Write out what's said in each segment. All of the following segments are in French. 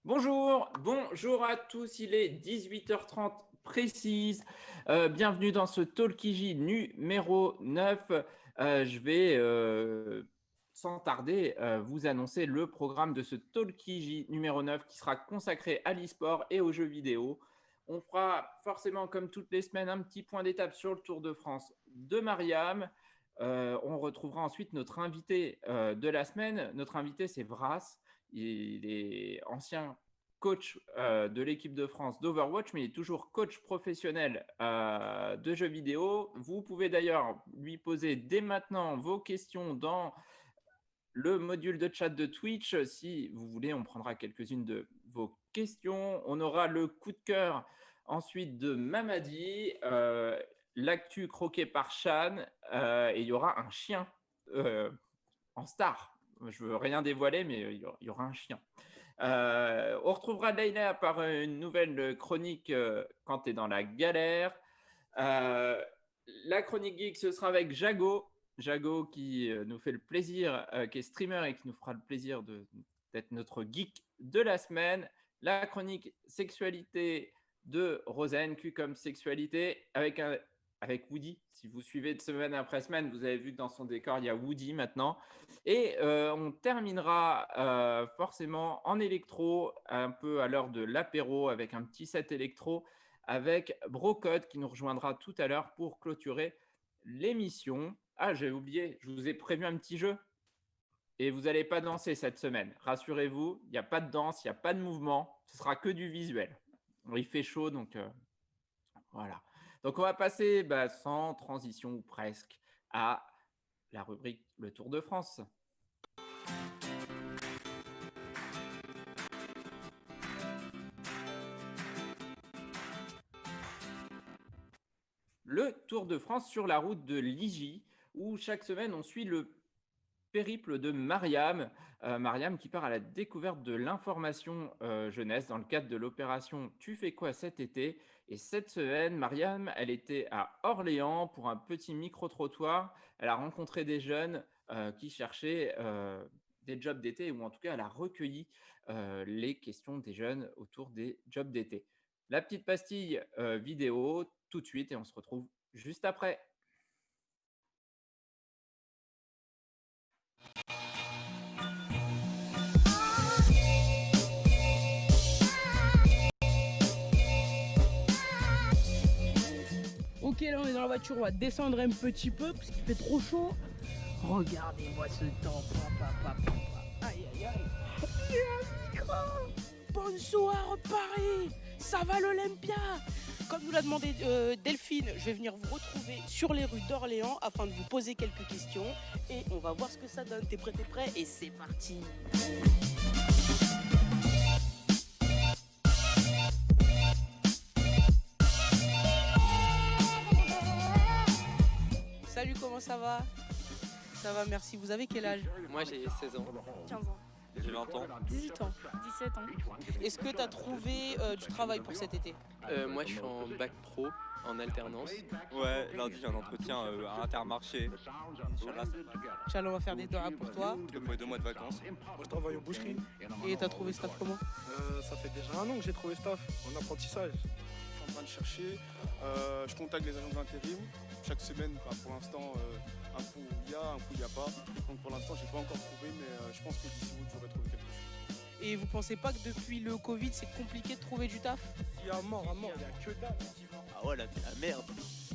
Bonjour à tous, il est 18h30 précise. Bienvenue dans ce Talkiji numéro 9. Je vais sans tarder vous annoncer le programme de ce Talkiji numéro 9 qui sera consacré à l'e-sport et aux jeux vidéo. On fera forcément, comme toutes les semaines, un petit point d'étape sur le Tour de France de Mariam. On retrouvera ensuite notre invité de la semaine. Notre invité, c'est Vras. Il est ancien coach de l'équipe de France d'Overwatch, mais il est toujours coach professionnel de jeux vidéo. Vous pouvez d'ailleurs lui poser dès maintenant vos questions dans le module de chat de Twitch. Si vous voulez, on prendra quelques-unes de vos questions. On aura le coup de cœur ensuite de Mamadi, l'actu croqué par Shan, et il y aura un chien en star. Je veux rien dévoiler, mais il y aura un chien. On retrouvera Leïla par une nouvelle chronique quand tu es dans la galère. La chronique geek, ce sera avec Jago. Jago qui nous fait le plaisir, qui est streamer et qui nous fera le plaisir d'être notre geek de la semaine. La chronique sexualité de Rosen, Q comme sexualité, avec Woody. Si vous suivez de semaine après semaine, vous avez vu que dans son décor, il y a Woody maintenant. Et on terminera forcément en électro, un peu à l'heure de l'apéro, avec un petit set électro, avec Brocode qui nous rejoindra tout à l'heure pour clôturer l'émission. Ah, j'ai oublié, je vous ai prévu un petit jeu. Et vous n'allez pas danser cette semaine. Rassurez-vous, il n'y a pas de danse, il n'y a pas de mouvement. Ce sera que du visuel. Il fait chaud, donc voilà. Donc on va passer sans transition ou presque à la rubrique Le Tour de France. Le Tour de France sur la route de Ligy, où chaque semaine on suit le périple de Mariam. Mariam qui part à la découverte de l'information jeunesse dans le cadre de l'opération Tu fais quoi cet été? Et cette semaine, Mariam, elle était à Orléans pour un petit micro-trottoir. Elle a rencontré des jeunes qui cherchaient des jobs d'été, ou en tout cas, elle a recueilli les questions des jeunes autour des jobs d'été. La petite pastille vidéo tout de suite et on se retrouve juste après. Ok, là on est dans la voiture, on va descendre un petit peu parce qu'il fait trop chaud. Regardez-moi ce temps. Aïe aïe aïe. Bonsoir Paris. Ça va l'Olympia? Comme nous l'a demandé Delphine, je vais venir vous retrouver sur les rues d'Orléans afin de vous poser quelques questions et on va voir ce que ça donne. T'es prêt? Et c'est parti. Salut, comment ça va? Ça va, merci. Vous avez quel âge? Moi j'ai 16 ans. 15 ans. J'ai 20 ans. 18 ans. 17 ans. Est-ce que tu as trouvé du travail pour cet été? Moi je suis en bac pro en alternance. Ouais, lundi j'ai un entretien à Intermarché. Inch'Allah, on va faire des doigts pour toi. Pour les 2 mois de vacances. Moi je travaille aux boucheries. Et t'as trouvé staff comment? Ça fait déjà 1 an que j'ai trouvé staff en apprentissage. Je suis en train de chercher. Je contacte les agents d'intérim. Chaque semaine, pour l'instant, un coup il y a, un coup il n'y a pas. Donc pour l'instant, j'ai pas encore trouvé, mais je pense que d'ici août, j'aurai trouvé quelque chose. Et vous pensez pas que depuis le Covid, c'est compliqué de trouver du taf? Il y a mort, il n'y a que dalle. Ah ouais, là c'est la merde.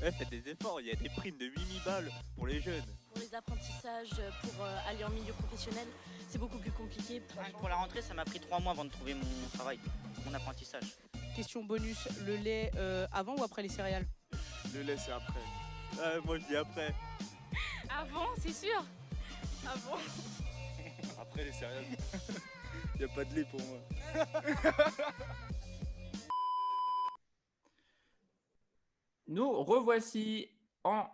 Ouais, faites des efforts, il y a des primes de 8000 balles pour les jeunes. Pour les apprentissages, pour aller en milieu professionnel, c'est beaucoup plus compliqué. Pour la rentrée, ça m'a pris 3 mois avant de trouver mon travail, mon apprentissage. Question bonus, le lait avant ou après les céréales? Le lait, c'est après. Moi je dis après. Avant, c'est sûr. Avant. Après les céréales. Il n'y a pas de lait pour moi. Nous revoici en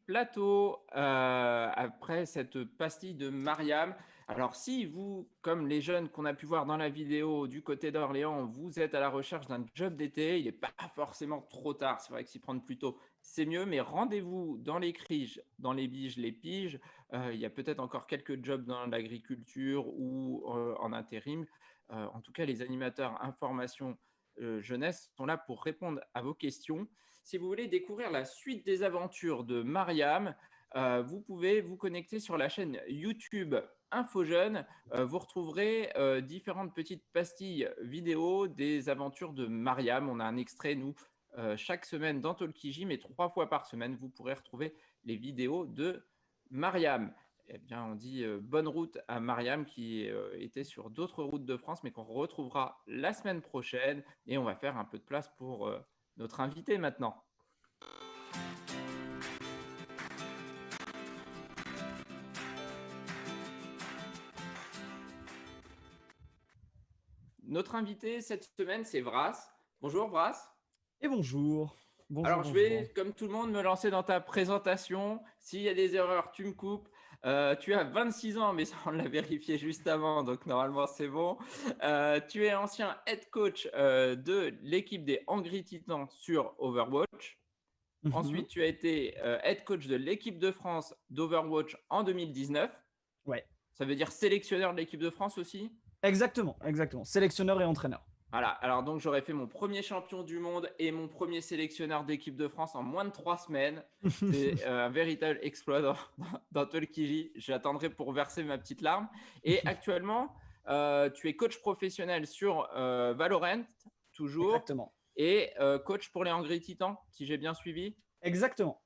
plateau après cette pastille de Mariam. Alors, si vous, comme les jeunes qu'on a pu voir dans la vidéo du côté d'Orléans, vous êtes à la recherche d'un job d'été, il n'est pas forcément trop tard. C'est vrai que s'y prendre plus tôt, c'est mieux, mais rendez-vous dans les criges, dans les biges, les piges. Il y a peut-être encore quelques jobs dans l'agriculture ou en intérim. En tout cas, les animateurs information jeunesse sont là pour répondre à vos questions. Si vous voulez découvrir la suite des aventures de Mariam, vous pouvez vous connecter sur la chaîne YouTube Info Jeune. Vous retrouverez différentes petites pastilles vidéo des aventures de Mariam. On a un extrait, nous, chaque semaine dans Talkie, mais 3 fois par semaine, vous pourrez retrouver les vidéos de Mariam. Eh bien, on dit bonne route à Mariam qui était sur d'autres routes de France, mais qu'on retrouvera la semaine prochaine. Et on va faire un peu de place pour notre invité maintenant. Notre invité cette semaine, c'est Vras. Bonjour Vras. Et bonjour. Alors, je vais, comme tout le monde, me lancer dans ta présentation. S'il y a des erreurs, tu me coupes. Tu as 26 ans, mais ça, on l'a vérifié juste avant, donc normalement, c'est bon. Tu es ancien head coach de l'équipe des Angry Titans sur Overwatch. Ensuite, tu as été head coach de l'équipe de France d'Overwatch en 2019. Ouais. Ça veut dire sélectionneur de l'équipe de France aussi ? Exactement. Sélectionneur et entraîneur. Voilà, alors donc j'aurais fait mon premier champion du monde et mon premier sélectionneur d'équipe de France en moins de 3 semaines. C'est un véritable exploit dans Talkie. J'attendrai pour verser ma petite larme. Et actuellement, tu es coach professionnel sur Valorant, toujours. Exactement. Et coach pour les Angry Titans, si j'ai bien suivi. Exactement.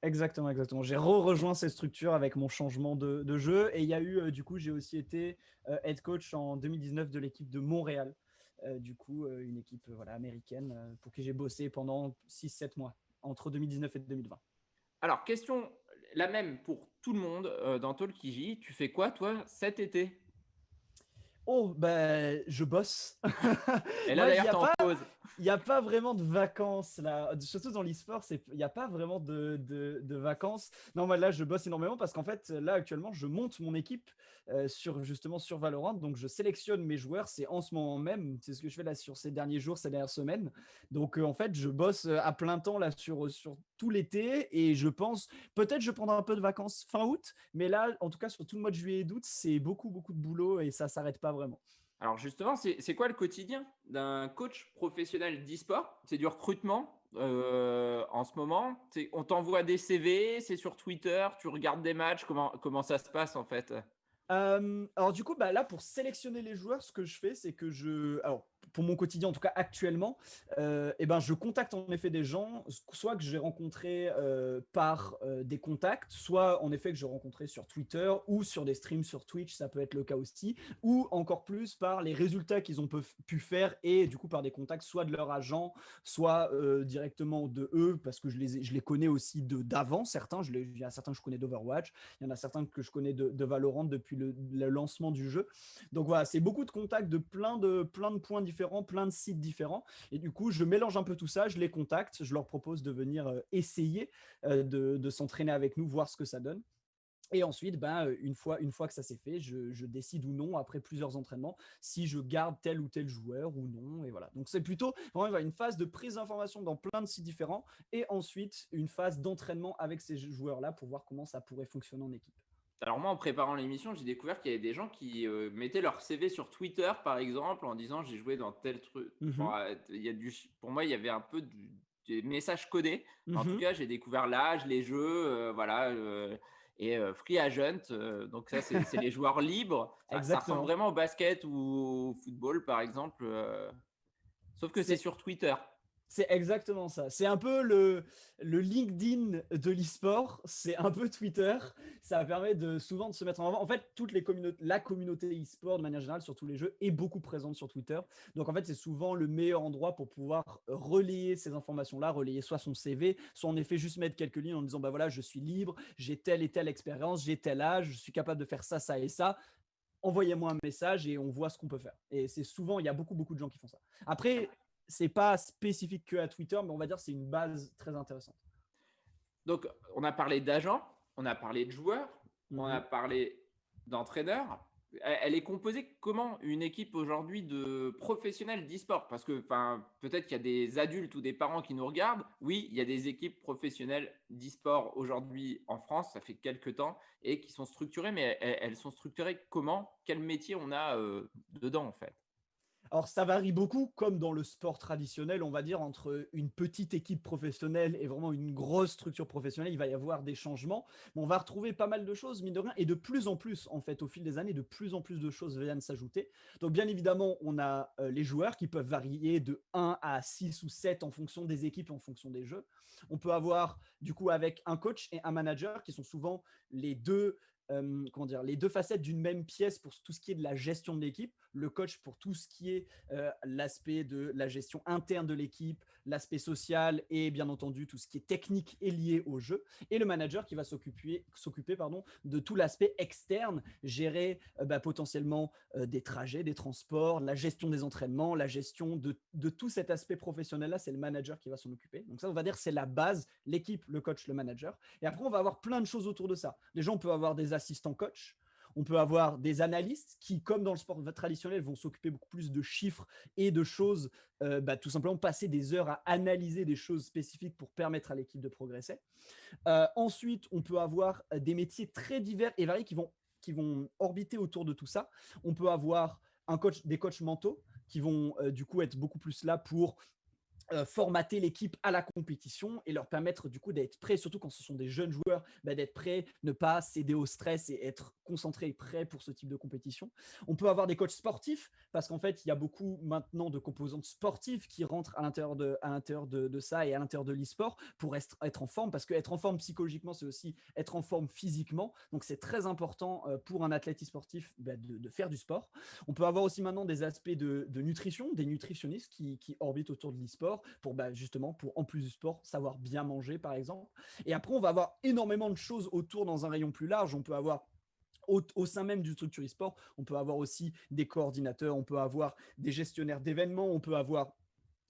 J'ai rejoint ces structures avec mon changement de jeu. Et il y a eu, du coup, j'ai aussi été head coach en 2019 de l'équipe de Montréal. Une équipe américaine pour qui j'ai bossé pendant 6-7 mois, entre 2019 et 2020. Alors, question la même pour tout le monde dans Talkie. Tu fais quoi, toi, cet été ? Oh, je bosse. Et là, d'ailleurs, t'es en pause. Il n'y a pas vraiment de vacances, là. Surtout dans l'e-sport, il n'y a pas vraiment de vacances. Non, moi, là, je bosse énormément parce qu'en fait, là, actuellement, je monte mon équipe sur Valorant. Donc, je sélectionne mes joueurs. C'est en ce moment même. C'est ce que je fais là sur ces derniers jours, ces dernières semaines. Donc, en fait, je bosse à plein temps là sur tout l'été. Et je pense, peut-être, je prendrai un peu de vacances fin août. Mais là, en tout cas, sur tout le mois de juillet et d'août, c'est beaucoup de boulot et ça ne s'arrête pas vraiment. Alors justement, c'est quoi le quotidien d'un coach professionnel d'e-sport ? C'est du recrutement en ce moment. On t'envoie des CV, c'est sur Twitter, tu regardes des matchs, comment ça se passe en fait ? Alors du coup, là, pour sélectionner les joueurs, ce que je fais, c'est que pour mon quotidien, en tout cas actuellement, je contacte en effet des gens, soit que j'ai rencontrés par des contacts, soit en effet que j'ai rencontrés sur Twitter ou sur des streams sur Twitch, ça peut être le cas aussi, ou encore plus par les résultats qu'ils ont pu faire et du coup par des contacts soit de leur agent, soit directement de eux, parce que je les connais aussi d'avant, certains, il y a certains que je connais d'Overwatch, il y en a certains que je connais de Valorant depuis le lancement du jeu. Donc voilà, c'est beaucoup de contacts de plein de points différents, plein de sites différents. Et du coup, je mélange un peu tout ça, je les contacte, je leur propose de venir essayer de s'entraîner avec nous, voir ce que ça donne. Et ensuite, une fois que ça s'est fait, je décide ou non, après plusieurs entraînements, si je garde tel ou tel joueur ou non. Et voilà. Donc, c'est plutôt vraiment une phase de prise d'information dans plein de sites différents et ensuite une phase d'entraînement avec ces joueurs-là pour voir comment ça pourrait fonctionner en équipe. Alors moi, en préparant l'émission, j'ai découvert qu'il y avait des gens qui mettaient leur CV sur Twitter, par exemple, en disant j'ai joué dans tel truc. Pour moi, il y avait un peu des messages codés. En tout cas, j'ai découvert l'âge, les jeux, et Free Agent. Donc ça, c'est les joueurs libres. Ça ressemble vraiment au basket ou au football, par exemple. Sauf que c'est sur Twitter. C'est exactement ça. C'est un peu le LinkedIn de l'e-sport. C'est un peu Twitter. Ça permet souvent de se mettre en avant. En fait, la communauté e-sport, de manière générale, sur tous les jeux, est beaucoup présente sur Twitter. Donc, en fait, c'est souvent le meilleur endroit pour pouvoir relayer ces informations-là, relayer soit son CV, soit en effet juste mettre quelques lignes en disant, voilà, je suis libre, j'ai telle et telle expérience, j'ai tel âge, je suis capable de faire ça, ça et ça. Envoyez-moi un message et on voit ce qu'on peut faire. Et c'est souvent, il y a beaucoup de gens qui font ça. Après, c'est pas spécifique que à Twitter, mais on va dire que c'est une base très intéressante. Donc, on a parlé d'agents, on a parlé de joueurs, on a parlé d'entraîneurs. elle est composée comment une équipe aujourd'hui de professionnels d'e-sport? Parce que peut-être qu'il y a des adultes ou des parents qui nous regardent. Oui, il y a des équipes professionnelles d'e-sport aujourd'hui en France, ça fait quelques temps, et qui sont structurées, mais elles sont structurées comment? Quel métier on a dedans en fait? Alors, ça varie beaucoup, comme dans le sport traditionnel, on va dire, entre une petite équipe professionnelle et vraiment une grosse structure professionnelle, il va y avoir des changements. Mais on va retrouver pas mal de choses, mine de rien, et de plus en plus, en fait, au fil des années, de plus en plus de choses viennent s'ajouter. Donc, bien évidemment, on a les joueurs qui peuvent varier de 1 à 6 ou 7 en fonction des équipes, en fonction des jeux. On peut avoir, du coup, avec un coach et un manager qui sont souvent les deux les deux facettes d'une même pièce pour tout ce qui est de la gestion de l'équipe, le coach pour tout ce qui est l'aspect de la gestion interne de l'équipe, l'aspect social et bien entendu tout ce qui est technique et lié au jeu, et le manager qui va s'occuper de tout l'aspect externe, gérer potentiellement des trajets, des transports, la gestion des entraînements, la gestion de tout cet aspect professionnel-là, c'est le manager qui va s'en occuper. Donc ça, on va dire, c'est la base, l'équipe, le coach, le manager. Et après, on va avoir plein de choses autour de ça. Déjà, on peut avoir des assistants coach, on peut avoir des analystes qui, comme dans le sport traditionnel, vont s'occuper beaucoup plus de chiffres et de choses, tout simplement passer des heures à analyser des choses spécifiques pour permettre à l'équipe de progresser. Ensuite, on peut avoir des métiers très divers et variés qui vont orbiter autour de tout ça. On peut avoir des coachs mentaux qui vont du coup être beaucoup plus là pour formater l'équipe à la compétition et leur permettre du coup d'être prêts, surtout quand ce sont des jeunes joueurs, d'être prêts, ne pas céder au stress et être concentrés et prêts pour ce type de compétition. On peut avoir des coachs sportifs parce qu'en fait, il y a beaucoup maintenant de composantes sportives qui rentrent à l'intérieur de ça et à l'intérieur de l'e-sport pour être en forme, parce qu'être en forme psychologiquement, c'est aussi être en forme physiquement. Donc, c'est très important pour un athlète e-sportif de faire du sport. On peut avoir aussi maintenant des aspects de nutrition, des nutritionnistes qui orbitent autour de l'e-sport pour justement, en plus du sport, savoir bien manger, par exemple. Et après, on va avoir énormément de choses autour dans un rayon plus large. On peut avoir au sein même du structure e-sport, on peut avoir aussi des coordinateurs, on peut avoir des gestionnaires d'événements, on peut avoir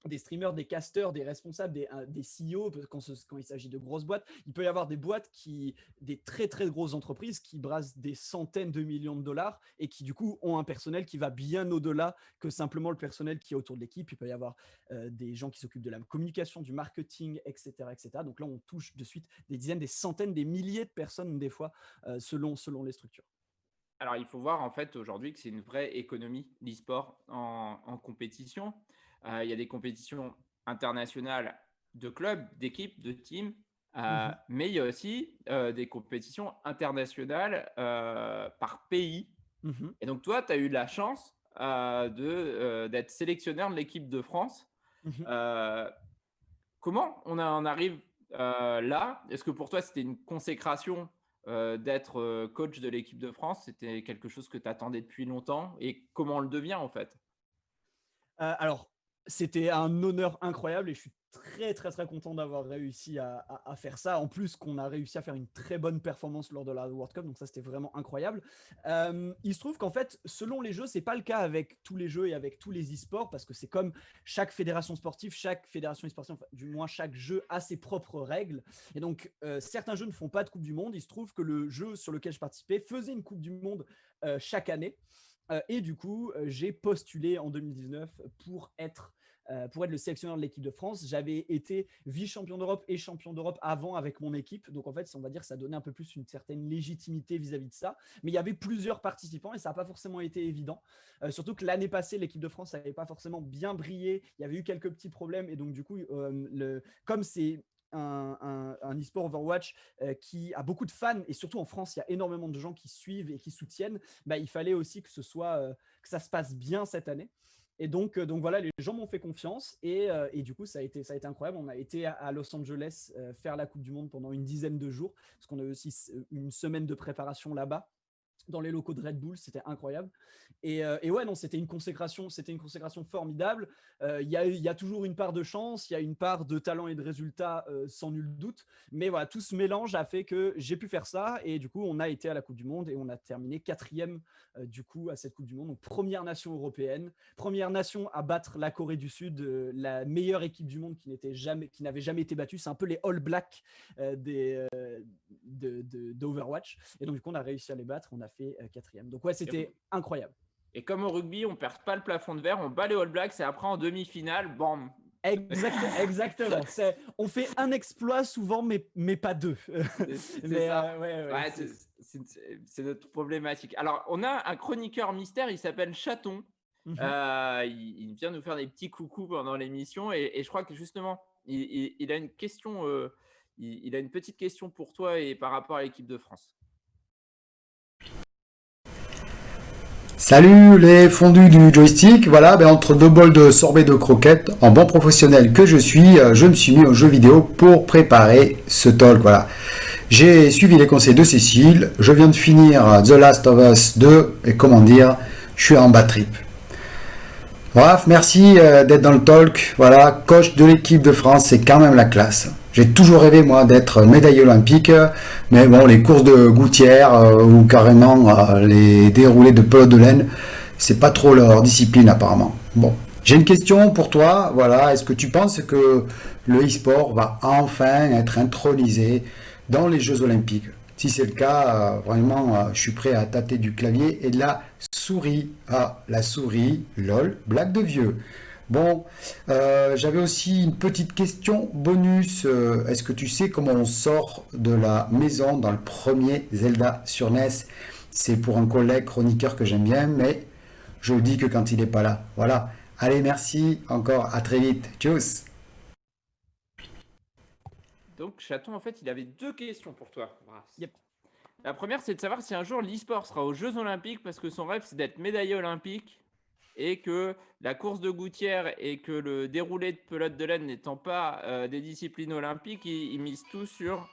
des streamers, des casters, des responsables, des CEO quand il s'agit de grosses boîtes. Il peut y avoir des boîtes des très très grosses entreprises qui brassent des centaines de millions de dollars et qui du coup ont un personnel qui va bien au-delà que simplement le personnel qui est autour de l'équipe. Il peut y avoir des gens qui s'occupent de la communication, du marketing, etc., etc. Donc là, on touche de suite des dizaines, des centaines, des milliers de personnes des fois selon les structures. Alors, il faut voir en fait aujourd'hui que c'est une vraie économie, l'e-sport en compétition. Il y a des compétitions internationales de clubs, d'équipes, de teams, mais il y a aussi des compétitions internationales par pays. Et donc, toi, tu as eu de la chance d'être sélectionneur de l'équipe de France. Comment on en arrive là? Est-ce que pour toi, c'était une consécration d'être coach de l'équipe de France? C'était quelque chose que tu attendais depuis longtemps? Et comment on le devient en fait? Alors, c'était un honneur incroyable et je suis très, très, très content d'avoir réussi à faire ça. En plus, qu'on a réussi à faire une très bonne performance lors de la World Cup. Donc ça, c'était vraiment incroyable. Il se trouve qu'en fait, selon les jeux, c'est pas le cas avec tous les jeux et avec tous les e-sports parce que c'est comme chaque fédération sportive, chaque fédération e-sportive, enfin, du moins chaque jeu a ses propres règles. Et donc, certains jeux ne font pas de Coupe du Monde. Il se trouve que le jeu sur lequel je participais faisait une Coupe du Monde chaque année. Et du coup, j'ai postulé en 2019 pour être le sélectionneur de l'équipe de France. J'avais été vice-champion d'Europe et champion d'Europe avant avec mon équipe. Donc, en fait, on va dire que ça donnait un peu plus une certaine légitimité vis-à-vis de ça. Mais il y avait plusieurs participants et ça n'a pas forcément été évident. Surtout que l'année passée, l'équipe de France n'avait pas forcément bien brillé. Il y avait eu quelques petits problèmes. Et donc, du coup, comme c'est un e-sport Overwatch qui a beaucoup de fans et surtout en France il y a énormément de gens qui suivent et qui soutiennent, il fallait aussi que que ça se passe bien cette année. Et donc voilà, les gens m'ont fait confiance et du coup ça a été incroyable. On a été à Los Angeles faire la Coupe du Monde pendant une dizaine de jours parce qu'on a eu aussi une semaine de préparation là-bas dans les locaux de Red Bull, c'était incroyable. Et ouais, non, c'était une consécration formidable. Il y a toujours une part de chance, il y a une part de talent et de résultats, sans nul doute. Mais voilà, tout ce mélange a fait que j'ai pu faire ça. Et du coup, on a été à la Coupe du Monde et on a terminé 4e du coup à cette Coupe du Monde. Donc, première nation européenne, première nation à battre la Corée du Sud, la meilleure équipe du monde qui n'avait jamais été battue. C'est un peu les All Blacks d'Overwatch. Et donc, du coup, on a réussi à les battre. On a fait 4e. Donc ouais, c'était incroyable. Et comme au rugby, on ne perd pas le plafond de verre, on bat les All Blacks et après en demi-finale, bam. Exactement. On fait un exploit souvent, mais pas deux. C'est ça. Ouais, c'est notre problématique. Alors, on a un chroniqueur mystère, il s'appelle Chaton. Il vient nous faire des petits coucous pendant l'émission et je crois que justement, il a une question, il a une petite question pour toi et par rapport à l'équipe de France. Salut les fondus du joystick, voilà, entre deux bols de sorbet de croquettes, en bon professionnel que je suis, je me suis mis aux jeux vidéo pour préparer ce talk, voilà. J'ai suivi les conseils de Cécile, je viens de finir The Last of Us 2, et comment dire, je suis en bad trip. Bref, merci d'être dans le talk, voilà, coach de l'équipe de France, c'est quand même la classe. J'ai toujours rêvé, moi, d'être médaillé olympique, mais bon, les courses de gouttière ou carrément les déroulés de pelote de laine, c'est pas trop leur discipline apparemment. Bon, j'ai une question pour toi, voilà, est-ce que tu penses que le e-sport va enfin être intronisé dans les Jeux Olympiques? Si c'est le cas, vraiment, je suis prêt à tâter du clavier et de la souris. Ah, la souris, lol, blague de vieux. Bon, j'avais aussi une petite question bonus. Est-ce que tu sais comment on sort de la maison dans le premier Zelda sur NES? C'est pour un collègue chroniqueur que j'aime bien, mais je le dis que quand il n'est pas là. Voilà. Allez, merci encore. À très vite. Tchuss. Donc, Chaton, en fait, il avait deux questions pour toi. Yep. La première, c'est de savoir si un jour l'e-sport sera aux Jeux Olympiques parce que son rêve, c'est d'être médaillé olympique et que la course de gouttière et que le déroulé de pelote de laine n'étant pas des disciplines olympiques, il mise tout sur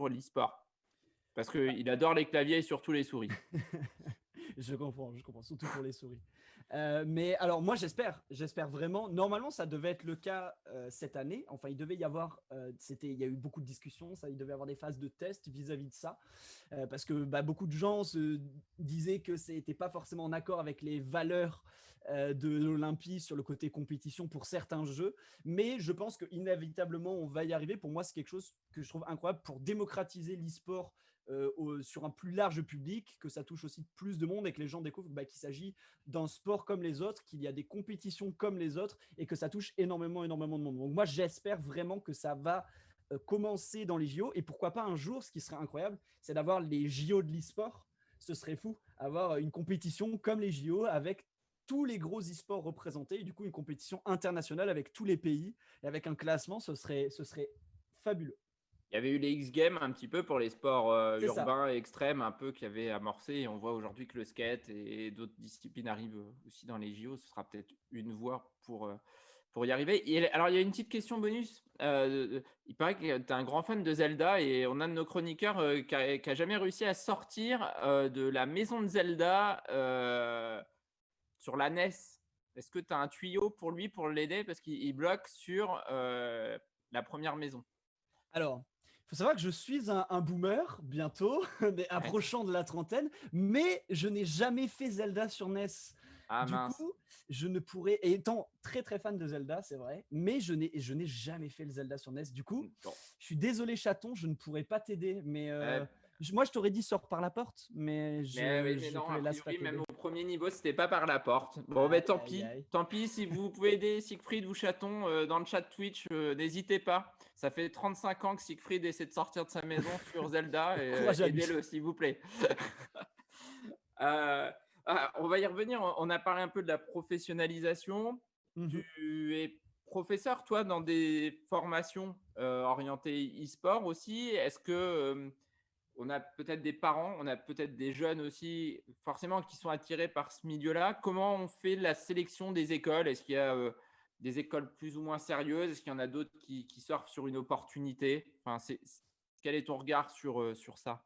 l'e-sport parce qu'il adore les claviers et surtout les souris. Je comprends, surtout pour les souris. Mais alors moi j'espère vraiment. Normalement ça devait être le cas cette année. Enfin il devait y avoir, il y a eu beaucoup de discussions. Il devait y avoir des phases de test vis-à-vis de ça, parce que beaucoup de gens se disaient que c'était pas forcément en accord avec les valeurs de l'Olympie sur le côté compétition pour certains jeux. Mais je pense que inévitablement on va y arriver. Pour moi c'est quelque chose que je trouve incroyable pour démocratiser l'e-sport. Sur un plus large public, que ça touche aussi plus de monde et que les gens découvrent qu'il s'agit d'un sport comme les autres, qu'il y a des compétitions comme les autres et que ça touche énormément de monde. Donc moi, j'espère vraiment que ça va commencer dans les JO et pourquoi pas un jour, ce qui serait incroyable, c'est d'avoir les JO de l'e-sport. Ce serait fou, avoir une compétition comme les JO avec tous les gros e-sports représentés et du coup une compétition internationale avec tous les pays et avec un classement, ce serait fabuleux. Il y avait eu les X-Games un petit peu pour les sports urbains et extrêmes, un peu qui avaient amorcé. Et on voit aujourd'hui que le skate et d'autres disciplines arrivent aussi dans les JO. Ce sera peut-être une voie pour y arriver. Et alors, il y a une petite question bonus. Il paraît que tu es un grand fan de Zelda et on a un de nos chroniqueurs qui a jamais réussi à sortir de la maison de Zelda sur la NES. Est-ce que tu as un tuyau pour lui, pour l'aider? Parce qu'il bloque sur la première maison. Alors, il faut savoir que je suis un boomer bientôt, approchant de la trentaine, mais je n'ai jamais fait Zelda sur NES. Du coup, je ne pourrais, et étant très très fan de Zelda, c'est vrai, mais je n'ai jamais fait le Zelda sur NES. Du coup, je suis désolé Chaton, je ne pourrais pas t'aider, mais moi je t'aurais dit sors par la porte, mais non, a priori, même au premier niveau, c'était pas par la porte. Bon, mais tant pis, si vous pouvez aider Siegfried ou Chaton dans le chat Twitch, n'hésitez pas. Ça fait 35 ans que Siegfried essaie de sortir de sa maison sur Zelda et aidez-le, s'il vous plaît. On va y revenir. On a parlé un peu de la professionnalisation. Tu es professeur, toi, dans des formations orientées e-sport aussi. Est-ce que on a peut-être des parents, on a peut-être des jeunes aussi, forcément, qui sont attirés par ce milieu-là? Comment on fait la sélection des écoles? Est-ce qu'il y a des écoles plus ou moins sérieuses? Est-ce qu'il y en a d'autres qui surfent sur une opportunité? Quel est ton regard sur ça?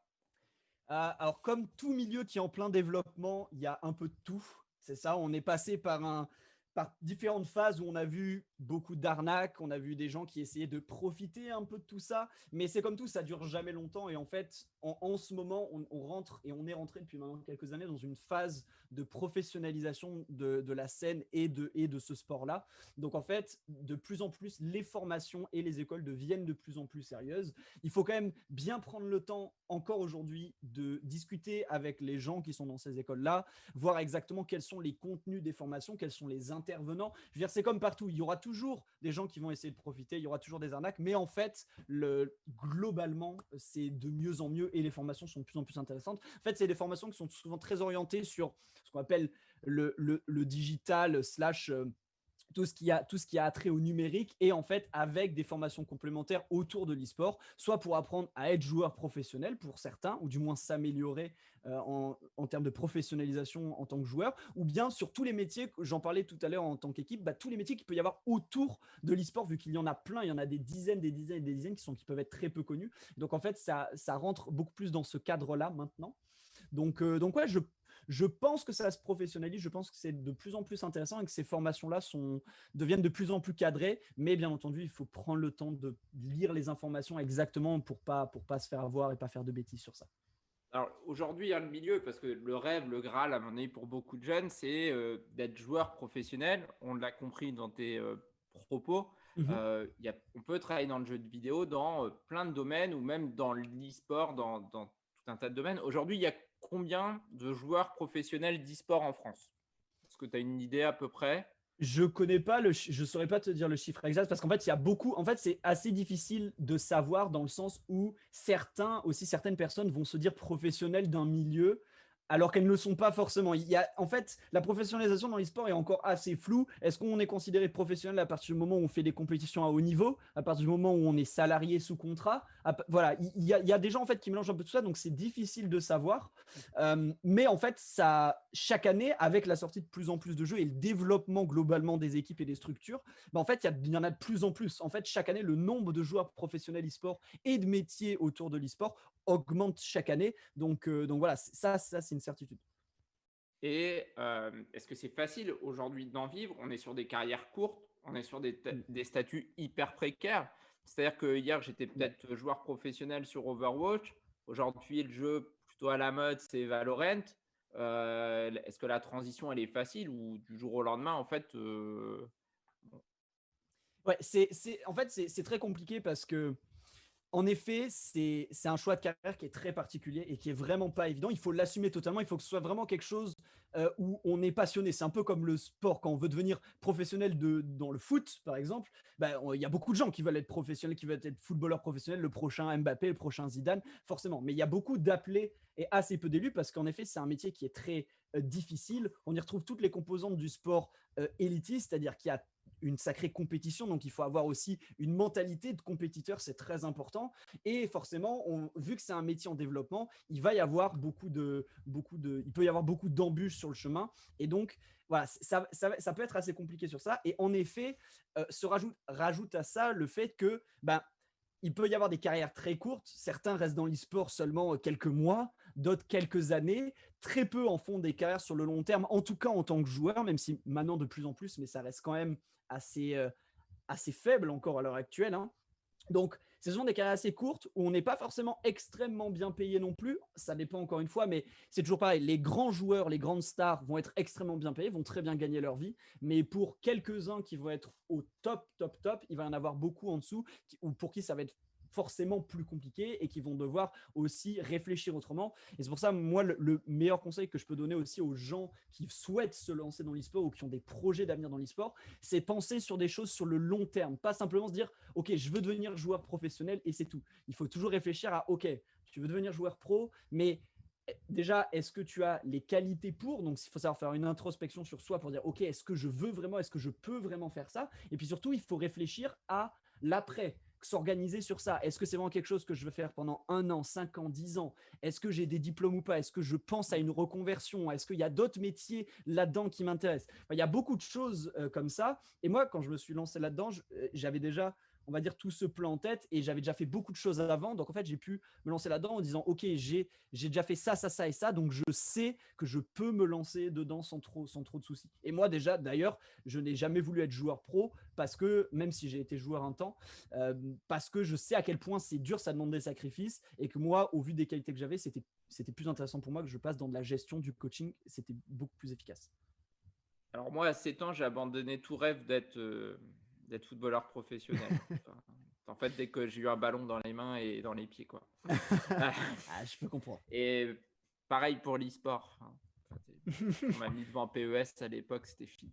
Alors, comme tout milieu qui est en plein développement, il y a un peu de tout. C'est ça, on est passé par par différentes phases où on a vu beaucoup d'arnaques, on a vu des gens qui essayaient de profiter un peu de tout ça, mais c'est comme tout, ça dure jamais longtemps et en fait, en ce moment, on rentre et on est rentré depuis maintenant quelques années dans une phase de professionnalisation de la scène et de ce sport-là. Donc en fait, de plus en plus, les formations et les écoles deviennent de plus en plus sérieuses. Il faut quand même bien prendre le temps, encore aujourd'hui, de discuter avec les gens qui sont dans ces écoles-là, voir exactement quels sont les contenus des formations, quels sont les intervenants. Je veux dire, c'est comme partout. Il y aura toujours des gens qui vont essayer de profiter, il y aura toujours des arnaques, mais en fait, globalement, c'est de mieux en mieux et les formations sont de plus en plus intéressantes. En fait, c'est des formations qui sont souvent très orientées sur ce qu'on appelle le digital / tout ce qui a attrait au numérique et en fait avec des formations complémentaires autour de l'e-sport, soit pour apprendre à être joueur professionnel pour certains, ou du moins s'améliorer en termes de professionnalisation en tant que joueur, ou bien sur tous les métiers, j'en parlais tout à l'heure en tant qu'équipe, tous les métiers qu'il peut y avoir autour de l'e-sport, vu qu'il y en a plein, il y en a des dizaines qui peuvent être très peu connus. Donc en fait, ça rentre beaucoup plus dans ce cadre-là maintenant. Donc ouais, je pense que ça se professionnalise, je pense que c'est de plus en plus intéressant et que ces formations-là deviennent de plus en plus cadrées, mais bien entendu, il faut prendre le temps de lire les informations exactement pour pas se faire avoir et pas faire de bêtises sur ça. Alors aujourd'hui, il y a le milieu, parce que le rêve, le Graal, à mon avis, pour beaucoup de jeunes, c'est d'être joueur professionnel. On l'a compris dans tes propos. On peut travailler dans le jeu de vidéo dans plein de domaines ou même dans l'e-sport, dans tout un tas de domaines. Aujourd'hui, il y a combien de joueurs professionnels d'e-sport en France? Est-ce que tu as une idée à peu près? Je connais pas je saurais pas te dire le chiffre exact parce qu'en fait, il y a beaucoup. En fait, c'est assez difficile de savoir dans le sens où certaines personnes vont se dire professionnelles d'un milieu alors qu'elles ne le sont pas forcément. En fait, la professionnalisation dans l'e-sport est encore assez floue. Est-ce qu'on est considéré professionnel à partir du moment où on fait des compétitions à haut niveau, à partir du moment où on est salarié sous contrat? Voilà, il y a des gens en fait qui mélangent un peu tout ça, donc c'est difficile de savoir. Mais en fait, chaque année, avec la sortie de plus en plus de jeux et le développement globalement des équipes et des structures, en fait, il y en a de plus en plus. En fait, chaque année, le nombre de joueurs professionnels e-sport et de métiers autour de l'e-sport augmente chaque année. Donc voilà, ça c'est une certitude. Et est-ce que c'est facile aujourd'hui d'en vivre? On est sur des carrières courtes, on est sur des statuts hyper précaires. C'est-à-dire que hier, j'étais peut-être joueur professionnel sur Overwatch. Aujourd'hui, le jeu plutôt à la mode, c'est Valorant. Est-ce que la transition, elle est facile ou du jour au lendemain, en fait Ouais, en fait, c'est très compliqué parce que en effet, c'est un choix de carrière qui est très particulier et qui est vraiment pas évident. Il faut l'assumer totalement. Il faut que ce soit vraiment quelque chose où on est passionné. C'est un peu comme le sport. Quand on veut devenir professionnel dans le foot, par exemple, il y a beaucoup de gens qui veulent être professionnels, qui veulent être footballeurs professionnels, le prochain Mbappé, le prochain Zidane, forcément. Mais il y a beaucoup d'appelés et assez peu d'élus parce qu'en effet, c'est un métier qui est très difficile. On y retrouve toutes les composantes du sport élitiste, c'est-à-dire qu'il y a une sacrée compétition, donc il faut avoir aussi une mentalité de compétiteur, c'est très important. Et forcément, vu que c'est un métier en développement, il peut y avoir beaucoup d'embûches sur le chemin. Et donc, voilà, ça peut être assez compliqué sur ça. Et en effet, se rajoute à ça le fait que il peut y avoir des carrières très courtes. Certains restent dans l'e-sport seulement quelques mois, d'autres quelques années. Très peu en font des carrières sur le long terme, en tout cas en tant que joueur, même si maintenant de plus en plus, mais ça reste quand même assez faible encore à l'heure actuelle. Donc, ce sont des carrières assez courtes où on n'est pas forcément extrêmement bien payé non plus. Ça dépend encore une fois, mais c'est toujours pareil. Les grands joueurs, les grandes stars vont être extrêmement bien payés, vont très bien gagner leur vie. Mais pour quelques-uns qui vont être au top, il va y en avoir beaucoup en dessous ou pour qui ça va être forcément plus compliqué et qui vont devoir aussi réfléchir autrement. Et c'est pour ça, moi, le meilleur conseil que je peux donner aussi aux gens qui souhaitent se lancer dans l'e-sport ou qui ont des projets d'avenir dans l'e-sport, c'est penser sur des choses sur le long terme. Pas simplement se dire, OK, je veux devenir joueur professionnel et c'est tout. Il faut toujours réfléchir à, OK, tu veux devenir joueur pro, mais déjà, est-ce que tu as les qualités pour? Donc, il faut savoir faire une introspection sur soi pour dire, OK, est-ce que je veux vraiment, est-ce que je peux vraiment faire ça? Et puis surtout, il faut réfléchir à l'après. S'organiser sur ça. Est-ce que c'est vraiment quelque chose que je veux faire pendant 1 an, 5 ans, 10 ans? Est-ce que j'ai des diplômes ou pas? Est-ce que je pense à une reconversion? Est-ce qu'il y a d'autres métiers là-dedans qui m'intéressent? Il y a beaucoup de choses comme ça. Et moi, quand je me suis lancé là-dedans, j'avais déjà on va dire, tout ce plan en tête et j'avais déjà fait beaucoup de choses avant. Donc, en fait, j'ai pu me lancer là-dedans en disant, OK, j'ai déjà fait ça, ça, ça et ça. Donc, je sais que je peux me lancer dedans sans trop de soucis. Et moi, déjà, d'ailleurs, je n'ai jamais voulu être joueur pro parce que, même si j'ai été joueur un temps, parce que je sais à quel point c'est dur, ça demande des sacrifices et que moi, au vu des qualités que j'avais, c'était plus intéressant pour moi que je passe dans de la gestion du coaching. C'était beaucoup plus efficace. Alors moi, à 7 ans, j'ai abandonné tout rêve d'être footballeur professionnel. Enfin, en fait, dès que j'ai eu un ballon dans les mains et dans les pieds, quoi. Je peux comprendre. Et pareil pour l'e-sport. On m'a mis devant PES à l'époque, c'était fini.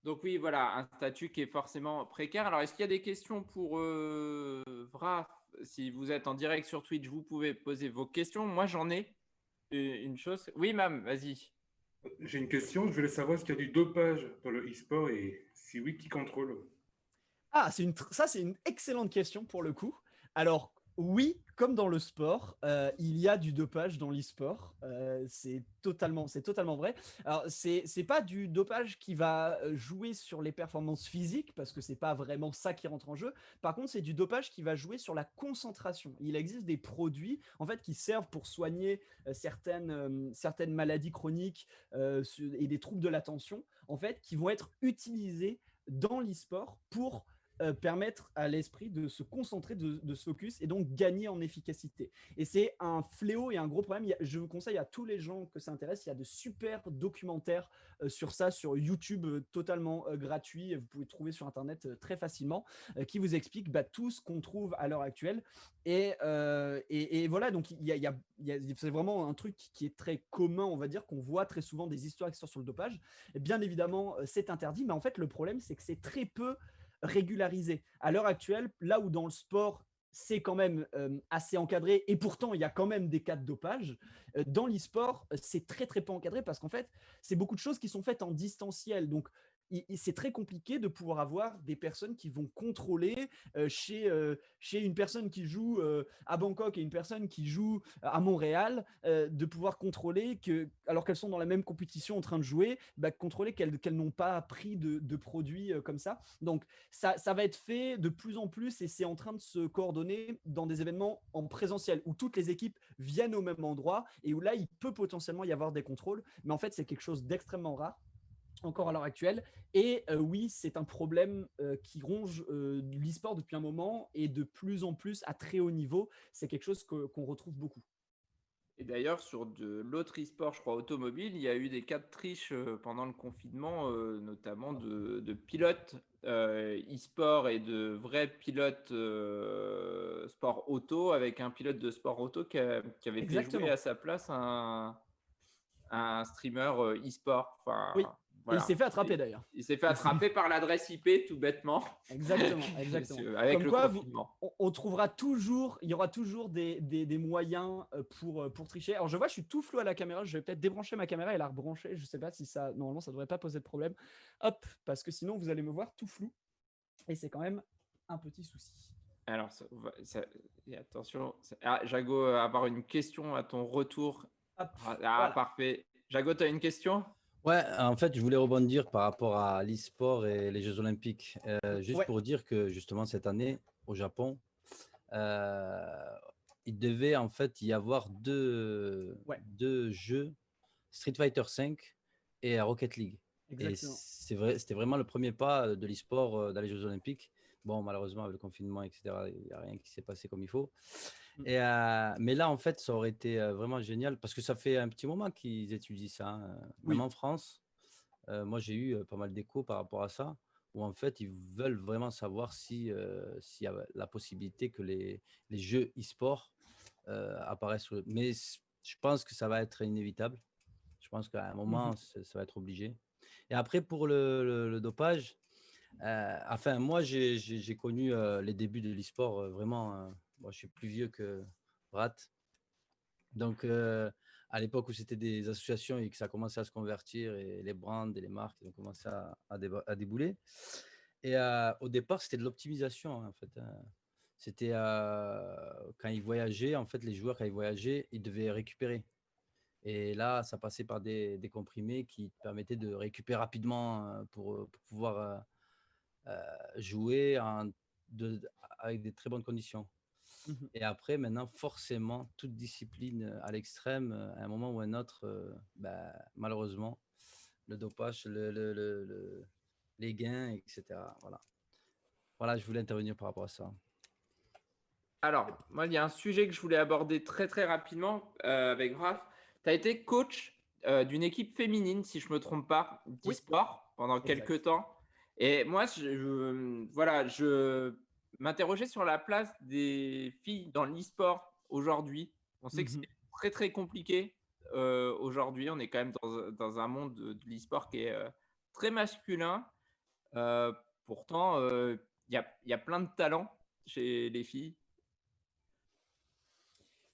Donc oui, voilà, un statut qui est forcément précaire. Alors, est-ce qu'il y a des questions pour Vraf? Si vous êtes en direct sur Twitch, vous pouvez poser vos questions. Moi, j'en ai une chose. Oui, Mam, vas-y. J'ai une question, je voulais savoir s'il y a du dopage dans le e-sport et si oui, qui contrôle? Ah, ça, c'est une excellente question pour le coup. Alors, oui, comme dans le sport, il y a du dopage dans l'e-sport. C'est totalement vrai. Alors, c'est pas du dopage qui va jouer sur les performances physiques, parce que c'est pas vraiment ça qui rentre en jeu. Par contre, c'est du dopage qui va jouer sur la concentration. Il existe des produits, en fait, qui servent pour soigner certaines maladies chroniques et des troubles de l'attention, en fait, qui vont être utilisés dans l'e-sport pour permettre à l'esprit de se concentrer, de se focus et donc gagner en efficacité. Et c'est un fléau et un gros problème. Je vous conseille à tous les gens que ça intéresse, il y a de super documentaires sur ça, sur YouTube, totalement gratuit. Vous pouvez trouver sur Internet très facilement, qui vous expliquent tout ce qu'on trouve à l'heure actuelle. Et voilà, donc c'est vraiment un truc qui est très commun, on va dire, qu'on voit très souvent des histoires qui sortent sur le dopage. Et bien évidemment, c'est interdit, mais en fait, le problème, c'est que c'est très peu régularisé. À l'heure actuelle, là où dans le sport, c'est quand même assez encadré, et pourtant, il y a quand même des cas de dopage, dans l'e-sport, c'est très, très peu encadré parce qu'en fait, c'est beaucoup de choses qui sont faites en distanciel. Donc, c'est très compliqué de pouvoir avoir des personnes qui vont contrôler chez une personne qui joue à Bangkok et une personne qui joue à Montréal, de pouvoir contrôler alors qu'elles sont dans la même compétition en train de jouer, contrôler qu'elles n'ont pas pris de produits comme ça. Donc ça va être fait de plus en plus et c'est en train de se coordonner dans des événements en présentiel où toutes les équipes viennent au même endroit et où là il peut potentiellement y avoir des contrôles, mais en fait c'est quelque chose d'extrêmement rare encore à l'heure actuelle. Et oui, c'est un problème qui ronge l'e-sport depuis un moment et de plus en plus à très haut niveau. C'est quelque chose qu'on retrouve beaucoup. Et d'ailleurs, sur de l'autre e-sport, je crois automobile, il y a eu des cas de triche pendant le confinement, notamment de pilotes e-sport et de vrais pilotes sport auto, avec un pilote de sport auto qui avait Exactement. fait jouer à sa place un streamer e-sport. Enfin, oui. Voilà. Et il s'est fait attraper d'ailleurs. Il s'est fait attraper par l'adresse IP tout bêtement. Exactement. Avec comme le quoi, confinement. On trouvera toujours, il y aura toujours des moyens pour tricher. Alors je vois, je suis tout flou à la caméra. Je vais peut-être débrancher ma caméra et la rebrancher. Je ne sais pas si ça, normalement, ça ne devrait pas poser de problème. Hop, parce que sinon vous allez me voir tout flou. Et c'est quand même un petit souci. Alors, attention, Jago, avoir une question à ton retour. Hop, voilà. Parfait. Jago, tu as une question? Ouais, en fait, je voulais rebondir par rapport à l'e-sport et les Jeux Olympiques. Juste pour dire que justement, cette année, au Japon, il devait en fait y avoir deux jeux, Street Fighter V et Rocket League. Exactement. Et c'était vraiment le premier pas de l'e-sport dans les Jeux Olympiques. Bon, malheureusement, avec le confinement, etc., il n'y a rien qui s'est passé comme il faut. Mais là, en fait, ça aurait été vraiment génial parce que ça fait un petit moment qu'ils étudient ça. Même en France, moi, j'ai eu pas mal d'échos par rapport à ça, où en fait, ils veulent vraiment savoir s'il y a la possibilité que les jeux e-sport apparaissent. Mais je pense que ça va être inévitable. Je pense qu'à un moment, ça va être obligé. Et après, pour le dopage, enfin, moi, j'ai connu les débuts de l'e-sport vraiment. Moi, je suis plus vieux que Brat. Donc, à l'époque où c'était des associations et que ça commençait à se convertir, et les brands et les marques ont commencé à débouler. Et au départ, c'était de l'optimisation, en fait. C'était quand ils voyageaient, en fait, les joueurs, quand ils voyageaient, ils devaient récupérer. Et là, ça passait par des comprimés qui permettaient de récupérer rapidement pour pouvoir jouer avec des très bonnes conditions. Mhm. Et après, maintenant, forcément, toute discipline à l'extrême, à un moment ou à un autre, malheureusement, le dopage, les gains, etc. Voilà, je voulais intervenir par rapport à ça. Alors, moi, il y a un sujet que je voulais aborder très très rapidement avec Raph. Tu as été coach d'une équipe féminine, si je ne me trompe pas, d'e-sport pendant quelques temps. Et moi, je m'interrogeais sur la place des filles dans l'e-sport aujourd'hui. On sait que c'est très très compliqué aujourd'hui. On est quand même dans un monde de l'e-sport qui est très masculin. Pourtant, il y a plein de talents chez les filles.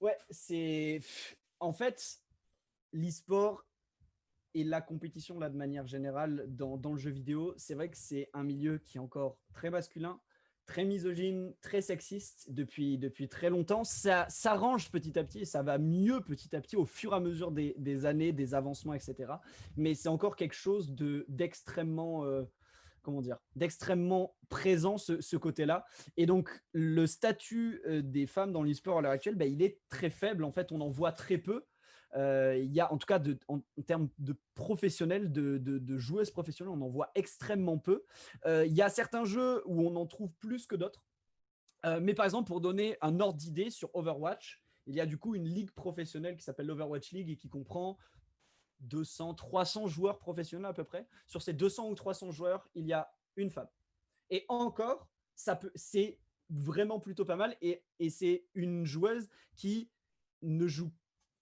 Ouais, en fait, l'e-sport et la compétition, là, de manière générale, dans le jeu vidéo, c'est vrai que c'est un milieu qui est encore très masculin, très misogyne, très sexiste depuis très longtemps. Ça s'arrange petit à petit et ça va mieux petit à petit au fur et à mesure des années, des avancements, etc. Mais c'est encore quelque chose d'extrêmement... d'extrêmement présent, ce côté-là. Et donc, le statut des femmes dans l'e-sport à l'heure actuelle, il est très faible. En fait, on en voit très peu. Il y a, en tout cas, en termes de professionnels, de joueuses professionnelles, on en voit extrêmement peu. Il y a certains jeux où on en trouve plus que d'autres. Mais par exemple, pour donner un ordre d'idée sur Overwatch, il y a du coup une ligue professionnelle qui s'appelle l'Overwatch League et qui comprend 200, 300 joueurs professionnels à peu près. Sur ces 200 ou 300 joueurs, il y a une femme. Et encore, c'est vraiment plutôt pas mal. Et c'est une joueuse qui ne joue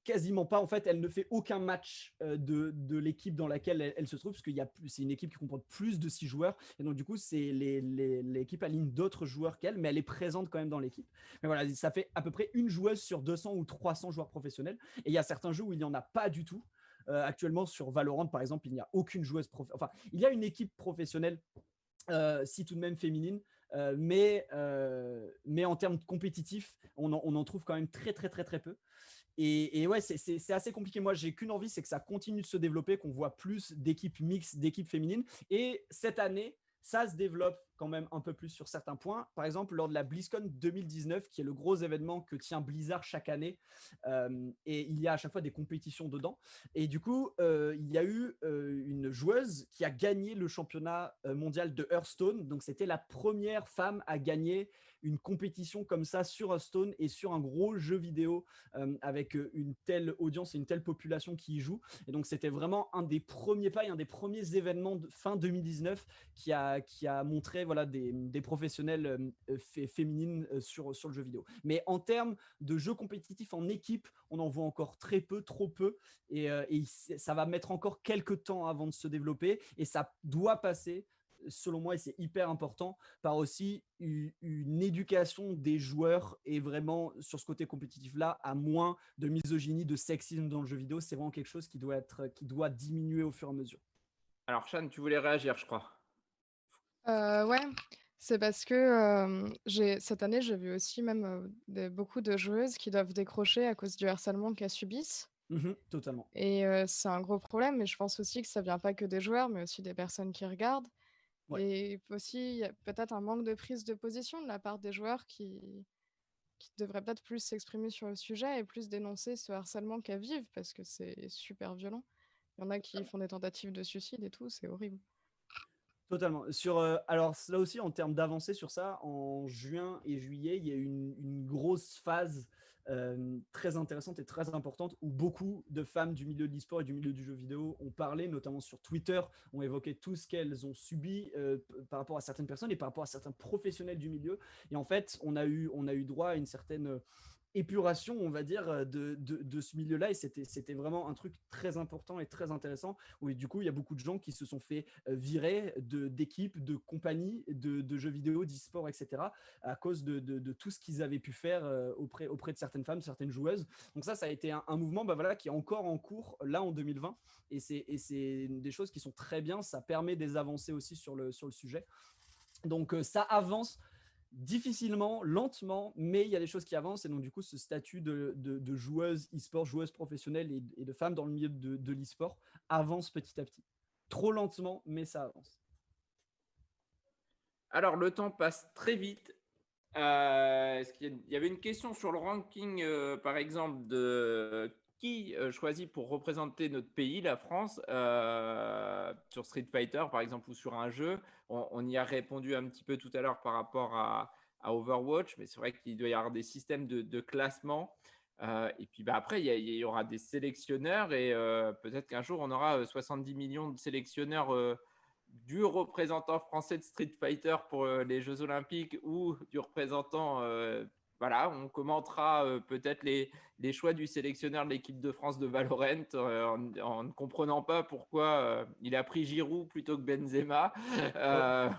quasiment pas. En fait, elle ne fait aucun match de l'équipe dans laquelle elle se trouve, parce que c'est une équipe qui comporte plus de 6 joueurs. Et donc, du coup, l'équipe aligne d'autres joueurs qu'elle, mais elle est présente quand même dans l'équipe. Mais voilà, ça fait à peu près une joueuse sur 200 ou 300 joueurs professionnels. Et il y a certains jeux où il n'y en a pas du tout. Actuellement, sur Valorant, par exemple, il n'y a aucune joueuse enfin, il y a une équipe professionnelle, si tout de même féminine, mais en termes compétitifs, on en trouve quand même très, très, très, très peu. Et ouais, c'est assez compliqué. Moi, j'ai qu'une envie, c'est que ça continue de se développer, qu'on voit plus d'équipes mixtes, d'équipes féminines. Et cette année, ça se développe quand même un peu plus sur certains points. Par exemple, lors de la BlizzCon 2019, qui est le gros événement que tient Blizzard chaque année, et il y a à chaque fois des compétitions dedans. Et du coup, il y a eu une joueuse qui a gagné le championnat mondial de Hearthstone. Donc, c'était la première femme à gagner une compétition comme ça sur Hearthstone et sur un gros jeu vidéo avec une telle audience et une telle population qui y joue. Et donc, c'était vraiment un des premiers pas et un des premiers événements de fin 2019 qui a montré des professionnels féminines sur le jeu vidéo. Mais en termes de jeux compétitifs en équipe, on en voit encore très peu, trop peu. Et ça va mettre encore quelques temps avant de se développer. Et ça doit passer, selon moi, et c'est hyper important, par aussi une éducation des joueurs et vraiment sur ce côté compétitif-là, à moins de misogynie, de sexisme dans le jeu vidéo. C'est vraiment quelque chose qui doit diminuer au fur et à mesure. Alors, Shan, tu voulais réagir, je crois. Ouais, c'est parce que cette année, j'ai vu aussi même beaucoup de joueuses qui doivent décrocher à cause du harcèlement qu'elles subissent. Totalement. Et c'est un gros problème, mais je pense aussi que ça vient pas que des joueurs, mais aussi des personnes qui regardent. Ouais. Et aussi, il y a peut-être un manque de prise de position de la part des joueurs qui devraient peut-être plus s'exprimer sur le sujet et plus dénoncer ce harcèlement qu'elles vivent, parce que c'est super violent. Il y en a qui font des tentatives de suicide et tout, c'est horrible. Totalement. Alors là aussi, en termes d'avancée sur ça, en juin et juillet, il y a eu une grosse phase très intéressante et très importante où beaucoup de femmes du milieu de l'e-sport et du milieu du jeu vidéo ont parlé, notamment sur Twitter, ont évoqué tout ce qu'elles ont subi par rapport à certaines personnes et par rapport à certains professionnels du milieu. Et en fait, on a eu droit à une certaine épuration, on va dire, de ce milieu-là, et c'était vraiment un truc très important et très intéressant, où du coup il y a beaucoup de gens qui se sont fait virer d'équipes, de compagnies, de jeux vidéo, d'e-sport, etc., à cause de tout ce qu'ils avaient pu faire auprès de certaines femmes, certaines joueuses. Donc ça a été un mouvement qui est encore en cours là en 2020, et c'est des choses qui sont très bien. Ça permet des avancées aussi sur le sujet. Donc ça avance difficilement, lentement, mais il y a des choses qui avancent. Et donc du coup, ce statut de joueuse e-sport, joueuse professionnelle et de femme dans le milieu de l'e-sport avance petit à petit. Trop lentement, mais ça avance. Alors, le temps passe très vite. Est-ce qu'il y avait une question sur le ranking, par exemple, de qui choisit pour représenter notre pays, la France, sur Street Fighter, par exemple, ou sur un jeu. On y a répondu un petit peu tout à l'heure par rapport à Overwatch, mais c'est vrai qu'il doit y avoir des systèmes de classement. Et puis après, il y aura des sélectionneurs et peut-être qu'un jour, on aura 70 millions de sélectionneurs du représentant français de Street Fighter pour les Jeux Olympiques ou du représentant. Voilà, on commentera peut-être les choix du sélectionneur de l'équipe de France de Valorant en ne comprenant pas pourquoi il a pris Giroud plutôt que Benzema.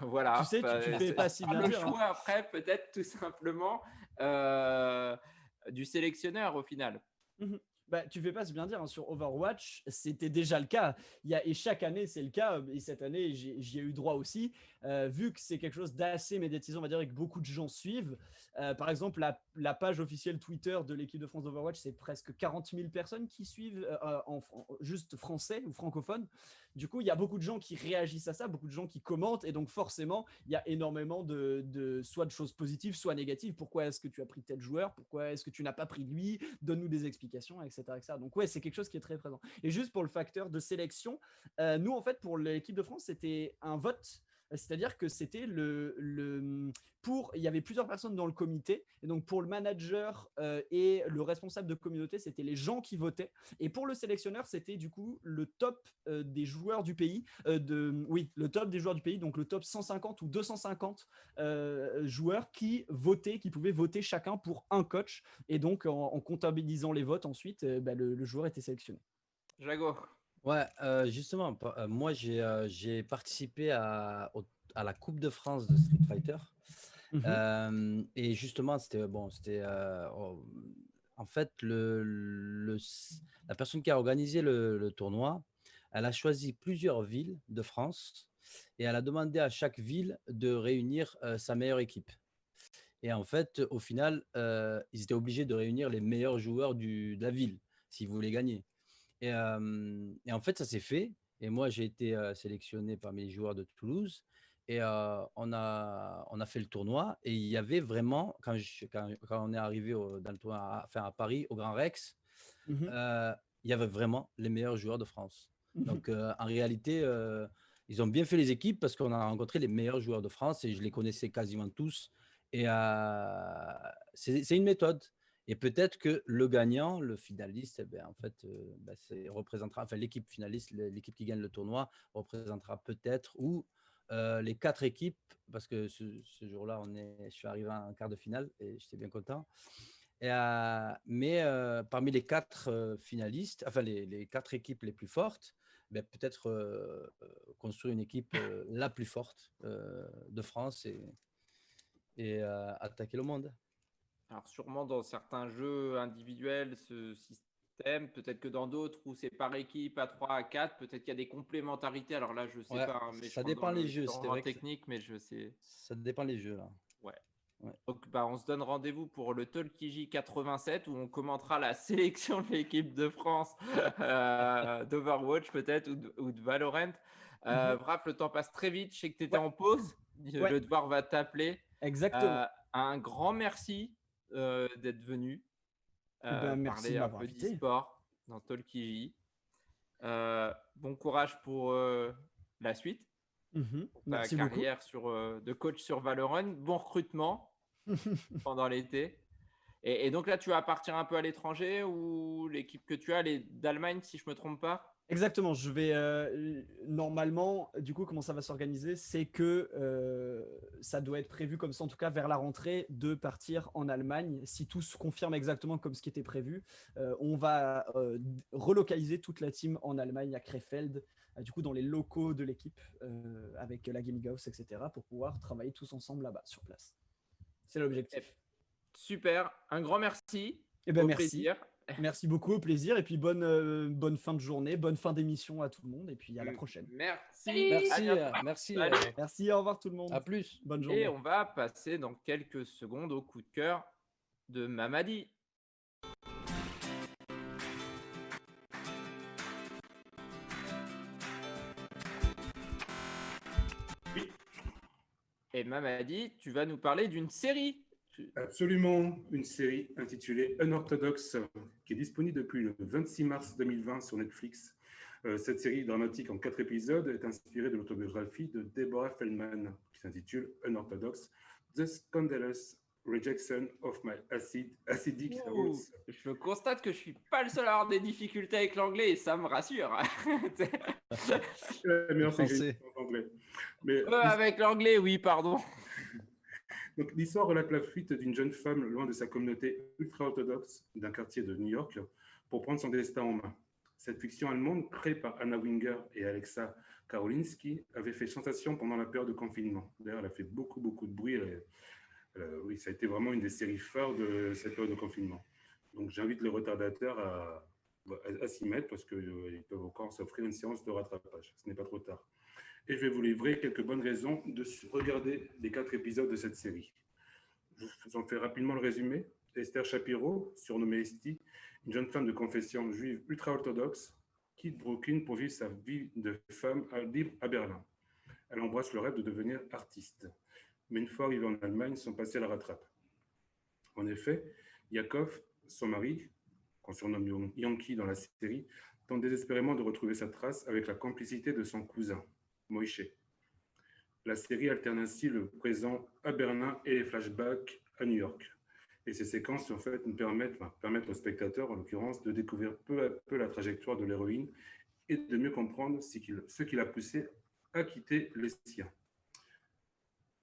Voilà. Tu sais, tu fais pas si bien le dire, hein. choix après, peut-être tout simplement du sélectionneur au final. Mhm. Bah, tu fais pas si bien dire, hein, sur Overwatch, c'était déjà le cas. Et chaque année, c'est le cas. Et cette année, j'y ai eu droit aussi. Vu que c'est quelque chose d'assez médiatisé, on va dire, et que beaucoup de gens suivent. Par exemple, la page officielle Twitter de l'équipe de France d'Overwatch, c'est presque 40 000 personnes qui suivent juste français ou francophones. Du coup, il y a beaucoup de gens qui réagissent à ça, beaucoup de gens qui commentent. Et donc, forcément, il y a énormément soit de choses positives, soit négatives. Pourquoi est-ce que tu as pris tel joueur? Pourquoi est-ce que tu n'as pas pris lui? Donne-nous des explications, etc. Donc, ouais, c'est quelque chose qui est très présent. Et juste pour le facteur de sélection, nous, en fait, pour l'équipe de France, c'était un vote. C'est-à-dire que c'était il y avait plusieurs personnes dans le comité, et donc pour le manager et le responsable de communauté, c'était les gens qui votaient, et pour le sélectionneur, c'était du coup le top des joueurs du pays, le top des joueurs du pays, donc le top 150 ou 250 joueurs qui pouvaient voter chacun pour un coach, et donc en comptabilisant les votes ensuite, le joueur était sélectionné. Jago. Ouais, justement, moi j'ai participé à la Coupe de France de Street Fighter. Et justement, c'était en fait la personne qui a organisé le tournoi, elle a choisi plusieurs villes de France et elle a demandé à chaque ville de réunir sa meilleure équipe. Et en fait, au final, ils étaient obligés de réunir les meilleurs joueurs de la ville s'ils voulaient gagner. Et en fait, ça s'est fait. Et moi, j'ai été sélectionné parmi les joueurs de Toulouse. Et on a fait le tournoi. Et il y avait vraiment, quand on est arrivé dans le tournoi, à Paris, au Grand Rex, il y avait vraiment les meilleurs joueurs de France. Donc, en réalité, ils ont bien fait les équipes parce qu'on a rencontré les meilleurs joueurs de France et je les connaissais quasiment tous. Et c'est une méthode. Et peut-être que le gagnant, le finaliste, en fait, représentera, enfin l'équipe finaliste, l'équipe qui gagne le tournoi, représentera peut-être ou les 4 équipes, parce que ce jour-là, je suis arrivé en quart de finale et j'étais bien content. Mais parmi les 4 finalistes, enfin les 4 équipes les plus fortes, peut-être construire une équipe la plus forte de France et attaquer le monde. Alors sûrement dans certains jeux individuels, ce système, peut-être que dans d'autres où c'est par équipe à 3, à 4, peut-être qu'il y a des complémentarités. Alors là, je ne sais pas, hein, mais ça dépend les jeux, c'est vraiment technique, mais je sais. Ça dépend les jeux là. Ouais. Donc on se donne rendez-vous pour le Talkiji 87 où on commentera la sélection de l'équipe de France d'Overwatch peut-être ou de Valorant. Bref, le temps passe très vite. Je sais que tu étais en pause. Le devoir va t'appeler. Exactement. Un grand merci d'être venu merci parler un peu d'e-sport dans Talkiji. Bon courage pour la suite. Merci ta carrière de coach sur Valorant. Bon recrutement pendant l'été. Et donc là, tu vas partir un peu à l'étranger ou l'équipe que tu as, elle est d'Allemagne, si je ne me trompe pas? Exactement, je vais normalement, du coup, comment ça va s'organiser, c'est que ça doit être prévu comme ça, en tout cas vers la rentrée, de partir en Allemagne. Si tout se confirme exactement comme ce qui était prévu, on va relocaliser toute la team en Allemagne à Krefeld, du coup dans les locaux de l'équipe, avec la Gaming House, etc., pour pouvoir travailler tous ensemble là-bas, sur place. C'est l'objectif. Super, un grand merci. Merci. Plaisir. Merci beaucoup, au plaisir. Et puis bonne fin de journée, bonne fin d'émission à tout le monde. Et puis à la prochaine. Merci. Merci, au revoir tout le monde. À plus. Bonne journée. Et on va passer dans quelques secondes au coup de cœur de Mamadi. Et Mamadi, tu vas nous parler d'une série. Absolument, une série intitulée Unorthodox qui est disponible depuis le 26 mars 2020 sur Netflix. Cette série dramatique en 4 épisodes est inspirée de l'autobiographie de Deborah Feldman qui s'intitule Unorthodox, The Scandalous Rejection of My Acidic Roots. Je constate que je ne suis pas le seul à avoir des difficultés avec l'anglais et ça me rassure. Mais en français. Mais, avec l'anglais, oui, pardon. Donc, l'histoire relate la fuite d'une jeune femme loin de sa communauté ultra-orthodoxe d'un quartier de New York pour prendre son destin en main. Cette fiction allemande, créée par Anna Winger et Alexa Karolinski, avait fait sensation pendant la période de confinement. D'ailleurs, elle a fait beaucoup de bruit. Oui, ça a été vraiment une des séries phares de cette période de confinement. Donc, j'invite les retardataires à s'y mettre parce qu'ils peuvent encore s'offrir une séance de rattrapage. Ce n'est pas trop tard. Et je vais vous livrer quelques bonnes raisons de regarder les 4 épisodes de cette série. Je vous en fais rapidement le résumé. Esther Shapiro, surnommée Esti, une jeune femme de confession juive ultra-orthodoxe, quitte Brooklyn pour vivre sa vie de femme libre à Berlin. Elle embrasse le rêve de devenir artiste. Mais une fois arrivée en Allemagne, son passé la rattrape. En effet, Yakov, son mari, qu'on surnomme Yankee dans la série, tente désespérément de retrouver sa trace avec la complicité de son cousin, Moïse. La série alterne ainsi le présent à Berlin et les flashbacks à New York. Et ces séquences, en fait, nous permettent au spectateur, en l'occurrence, de découvrir peu à peu la trajectoire de l'héroïne et de mieux comprendre ce qui l'a poussé à quitter les siens.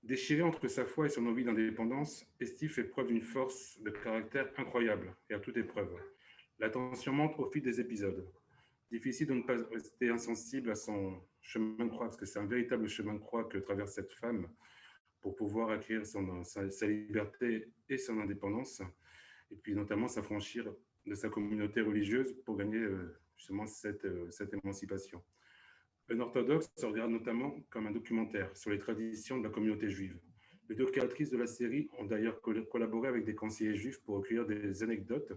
Déchiré entre sa foi et son envie d'indépendance, Esti fait preuve d'une force de caractère incroyable et à toute épreuve. La tension monte au fil des épisodes. Difficile de ne pas rester insensible à son chemin de croix, parce que c'est un véritable chemin de croix que traverse cette femme pour pouvoir acquérir sa liberté et son indépendance, et puis notamment s'affranchir de sa communauté religieuse pour gagner justement cette émancipation. Unorthodox se regarde notamment comme un documentaire sur les traditions de la communauté juive. Les 2 créatrices de la série ont d'ailleurs collaboré avec des conseillers juifs pour recueillir des anecdotes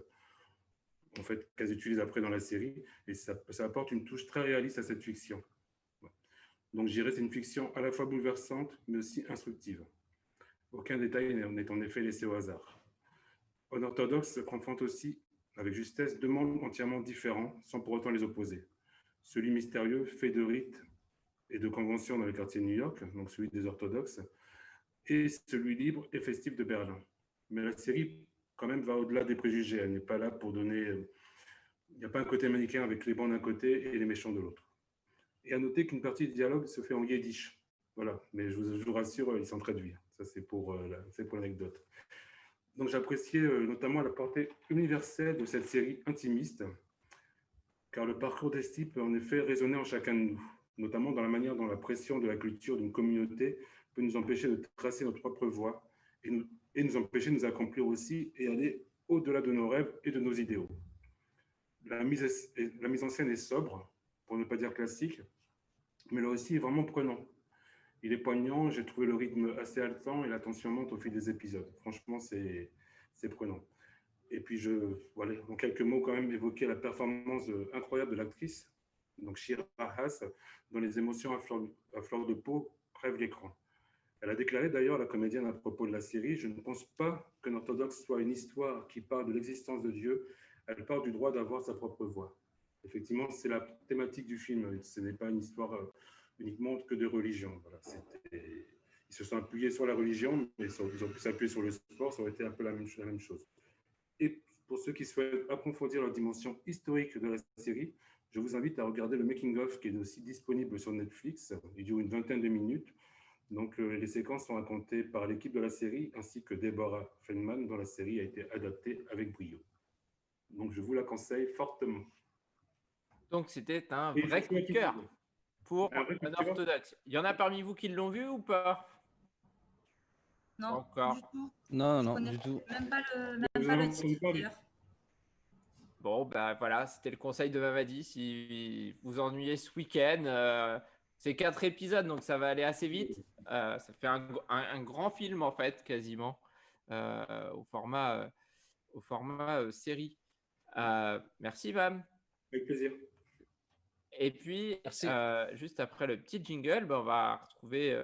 en fait, qu'elles utilisent après dans la série, et ça apporte une touche très réaliste à cette fiction. Donc, je dirais c'est une fiction à la fois bouleversante, mais aussi instructive. Aucun détail n'est en effet laissé au hasard. Unorthodox se confronte aussi, avec justesse, 2 mondes entièrement différents, sans pour autant les opposer. Celui mystérieux, fait de rites et de conventions dans le quartier de New York, donc celui des orthodoxes, et celui libre et festif de Berlin. Mais la série quand même va au-delà des préjugés. Elle n'est pas là pour donner... Il n'y a pas un côté manichéen avec les bons d'un côté et les méchants de l'autre. Et à noter qu'une partie du dialogue se fait en yiddish. Voilà, mais je vous rassure, ils sont traduits. Ça, c'est pour l'anecdote. Donc, j'appréciais notamment la portée universelle de cette série intimiste, car le parcours d'Esti peut en effet résonner en chacun de nous, notamment dans la manière dont la pression de la culture d'une communauté peut nous empêcher de tracer notre propre voie et nous empêcher de nous accomplir aussi et aller au-delà de nos rêves et de nos idéaux. La mise en scène est sobre, pour ne pas dire classique, mais là aussi est vraiment prenant. Il est poignant, j'ai trouvé le rythme assez haletant et la tension monte au fil des épisodes. Franchement, c'est prenant. Et puis, voilà, en quelques mots, quand même, évoquer la performance incroyable de l'actrice, donc Shira Haas, dont les émotions à fleur de peau crèvent l'écran. Elle a déclaré d'ailleurs, la comédienne, à propos de la série, « Je ne pense pas qu'un orthodoxe soit une histoire qui parle de l'existence de Dieu, elle parle du droit d'avoir sa propre voix. » Effectivement, c'est la thématique du film. Ce n'est pas une histoire uniquement que de religion. Voilà, ils se sont appuyés sur la religion, mais ils ont pu s'appuyer sur le sport, ça aurait été un peu la même chose. Et pour ceux qui souhaitent approfondir la dimension historique de la série, je vous invite à regarder le making-of qui est aussi disponible sur Netflix. Il dure une 20aine de minutes. Donc, les séquences sont racontées par l'équipe de la série ainsi que Deborah Feldman, dont la série a été adaptée avec brio. Donc, je vous la conseille fortement. Donc, c'était un vrai coup de cœur pour Unorthodox. Il y en a parmi vous qui l'ont vu ou pas? Non, encore. du tout. Non, du tout. Même pas le titre, d'ailleurs. Bon, ben voilà, c'était le conseil de Mamadi. Si vous ennuyez ce week-end, c'est 4 épisodes, donc ça va aller assez vite. Ça fait un grand film, en fait, quasiment, au format série. Merci, Mam. Avec plaisir. Et puis, juste après le petit jingle, on va retrouver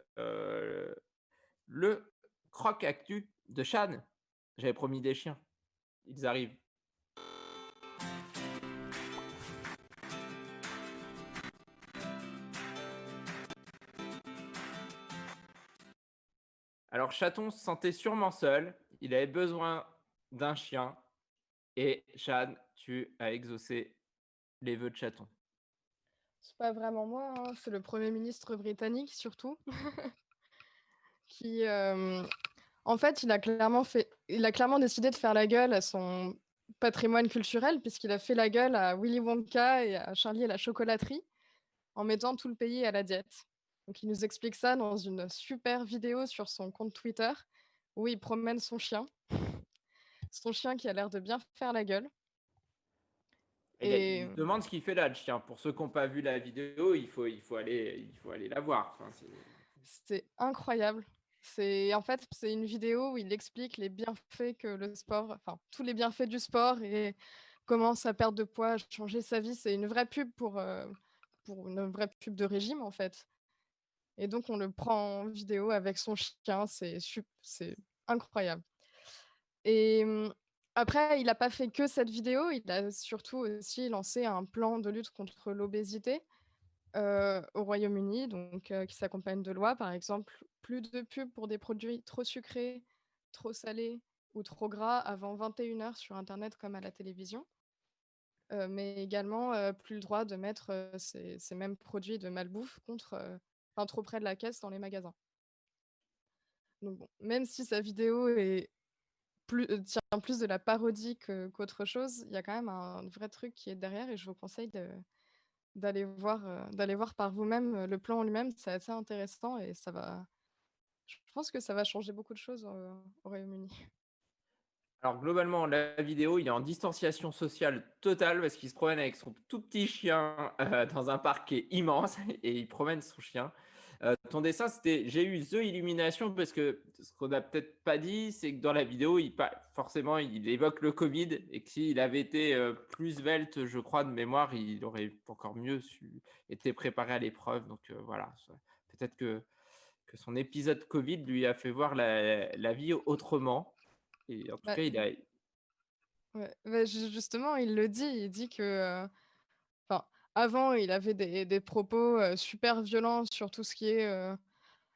le croc actu de Shan. J'avais promis des chiens. Ils arrivent. Alors, Chaton se sentait sûrement seul. Il avait besoin d'un chien. Et Shan, tu as exaucé les vœux de Chaton. C'est pas vraiment moi, hein, c'est le Premier ministre britannique surtout, qui, en fait, il a clairement décidé de faire la gueule à son patrimoine culturel, puisqu'il a fait la gueule à Willy Wonka et à Charlie et la chocolaterie, en mettant tout le pays à la diète. Donc il nous explique ça dans une super vidéo sur son compte Twitter, où il promène son chien qui a l'air de bien faire la gueule. Il se demande ce qu'il fait là, le chien. Pour ceux qui n'ont pas vu la vidéo, il faut aller la voir. Enfin, c'est incroyable. En fait, c'est une vidéo où il explique les bienfaits que le sport, enfin tous les bienfaits du sport et comment sa perte de poids a changé sa vie. C'est une vraie pub pour une vraie pub de régime en fait. Et donc on le prend en vidéo avec son chien, c'est incroyable. Et après, il n'a pas fait que cette vidéo, il a surtout aussi lancé un plan de lutte contre l'obésité au Royaume-Uni, donc qui s'accompagne de lois, par exemple, plus de pubs pour des produits trop sucrés, trop salés ou trop gras avant 21h sur Internet comme à la télévision. Mais également plus le droit de mettre ces mêmes produits de malbouffe trop près de la caisse dans les magasins. Donc bon, même si sa vidéo tient plus de la parodie qu'autre chose, il y a quand même un vrai truc qui est derrière et je vous conseille d'aller voir par vous-même le plan en lui-même. C'est assez intéressant et je pense que ça va changer beaucoup de choses au Royaume-Uni. Alors globalement, la vidéo, il est en distanciation sociale totale parce qu'il se promène avec son tout petit chien dans un parc qui est immense et il promène son chien. Ton dessin, c'était j'ai eu The Illumination parce que ce qu'on n'a peut-être pas dit, c'est que dans la vidéo, forcément, il évoque le Covid et que s'il avait été plus svelte, je crois, de mémoire, il aurait encore mieux été préparé à l'épreuve. Donc voilà, peut-être que son épisode Covid lui a fait voir la vie autrement. Et en tout cas, il a. Ouais, justement, il le dit. Il dit que, avant, il avait des propos super violents sur tout ce qui est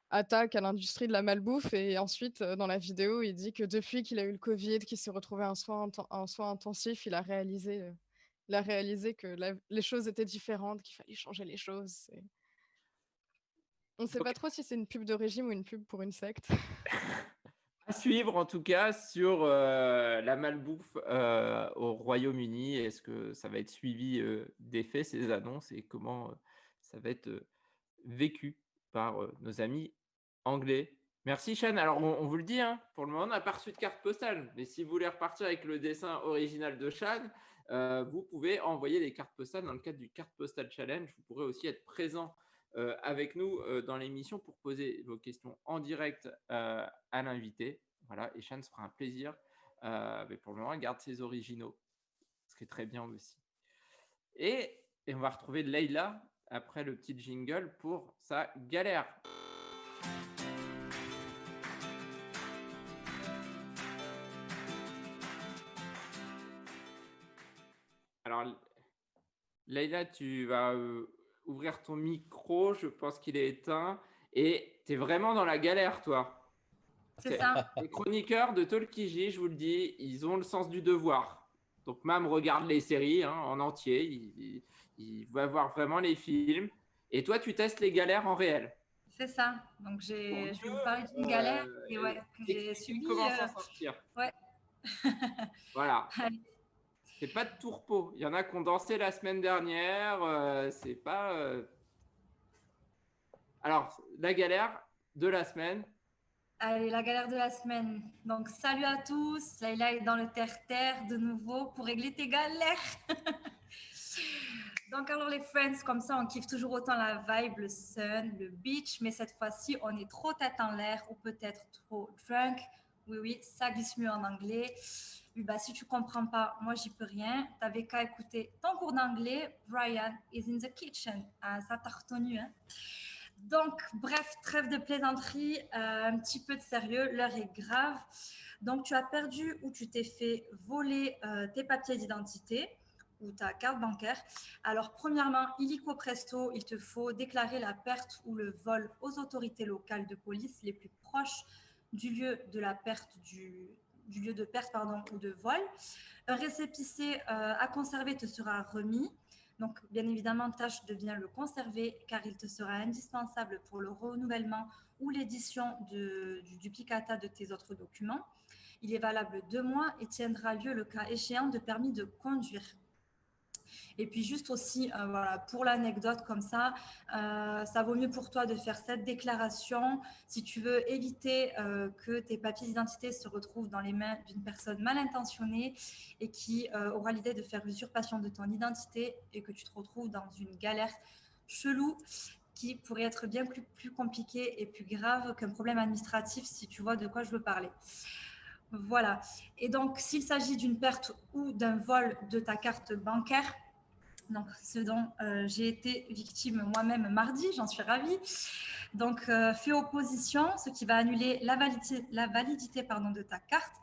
attaque à l'industrie de la malbouffe. Et ensuite, dans la vidéo, il dit que depuis qu'il a eu le Covid, qu'il s'est retrouvé en soins intensifs, il a réalisé que les choses étaient différentes, qu'il fallait changer les choses. On ne sait pas trop si c'est une pub de régime ou une pub pour une secte. À suivre en tout cas sur la malbouffe au Royaume-Uni. Est-ce que ça va être suivi d'effet ces annonces et comment ça va être vécu par nos amis anglais? Merci Shan. Alors on vous le dit, hein, pour le moment on n'a pas reçu de carte postale, mais si vous voulez repartir avec le dessin original de Shan, vous pouvez envoyer des cartes postales dans le cadre du carte postale challenge. Vous pourrez aussi être présent avec nous dans l'émission pour poser vos questions en direct à l'invité. Voilà, et Shan se fera un plaisir. Mais pour le moment, elle garde ses originaux, ce qui est très bien aussi. Et on va retrouver Leïla après le petit jingle pour sa galère. Alors, Leïla, tu vas ouvrir ton micro, je pense qu'il est éteint, et tu es vraiment dans la galère, toi. C'est ça. Les chroniqueurs de Tolkiji, je vous le dis, ils ont le sens du devoir. Donc, Mam regarde les séries en entier, il va voir vraiment les films, et toi, tu testes les galères en réel. C'est ça. Donc, je vais vous parler d'une galère que j'ai subie. Comment s'en sortir. Ouais. Voilà. C'est pas de tout repos. Il y en a qui ont dansé la semaine dernière. C'est pas. Alors, la galère de la semaine. Allez, la galère de la semaine. Donc, salut à tous. Leïla est dans le terre-terre de nouveau pour régler tes galères. Donc, alors les friends, comme ça, on kiffe toujours autant la vibe, le sun, le beach. Mais cette fois-ci, on est trop tête en l'air ou peut-être trop drunk. Oui, ça glisse mieux en anglais. Bah, si tu comprends pas, moi j'y peux rien. T'avais qu'à écouter ton cours d'anglais. Brian is in the kitchen. Ah, ça t'a retenu, hein? Donc, bref, trêve de plaisanterie, un petit peu de sérieux, l'heure est grave. Donc, tu as perdu ou tu t'es fait voler tes papiers d'identité ou ta carte bancaire. Alors, premièrement, illico presto, il te faut déclarer la perte ou le vol aux autorités locales de police les plus proches du lieu de la perte du lieu de perte ou de vol. Un récépissé à conserver te sera remis. Donc, bien évidemment, tâche de bien le conserver car il te sera indispensable pour le renouvellement ou l'édition du duplicata de tes autres documents. Il est valable 2 mois et tiendra lieu le cas échéant de permis de conduire. Et puis juste aussi, voilà, pour l'anecdote comme ça vaut mieux pour toi de faire cette déclaration si tu veux éviter que tes papiers d'identité se retrouvent dans les mains d'une personne mal intentionnée et qui aura l'idée de faire usurpation de ton identité et que tu te retrouves dans une galère chelou qui pourrait être bien plus compliquée et plus grave qu'un problème administratif si tu vois de quoi je veux parler. Voilà. Et donc, s'il s'agit d'une perte ou d'un vol de ta carte bancaire, donc ce dont j'ai été victime moi-même mardi, j'en suis ravie. Donc, fais opposition, ce qui va annuler la validité de ta carte.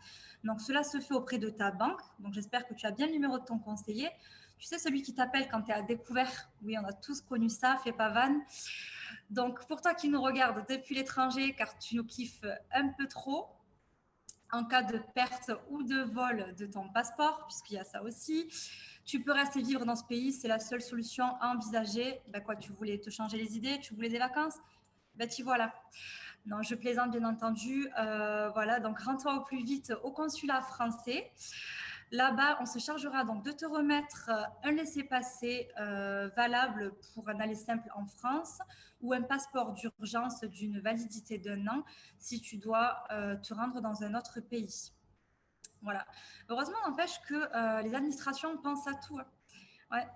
Donc, cela se fait auprès de ta banque. Donc, j'espère que tu as bien le numéro de ton conseiller. Tu sais, celui qui t'appelle quand tu es à découvert. Oui, on a tous connu ça, fais pas vanne. Donc, pour toi qui nous regardes depuis l'étranger, car tu nous kiffes un peu trop, en cas de perte ou de vol de ton passeport, puisqu'il y a ça aussi, tu peux rester vivre dans ce pays, c'est la seule solution à envisager. Ben quoi, tu voulais te changer les idées, tu voulais des vacances, ben t'y voilà. Non, je plaisante bien entendu. Voilà, donc rends-toi au plus vite au consulat français. Là-bas, on se chargera donc de te remettre un laissez-passer valable pour un aller simple en France ou un passeport d'urgence d'une validité d'1 an si tu dois te rendre dans un autre pays. Voilà. Heureusement, n'empêche que les administrations pensent à tout. Hein. Ouais.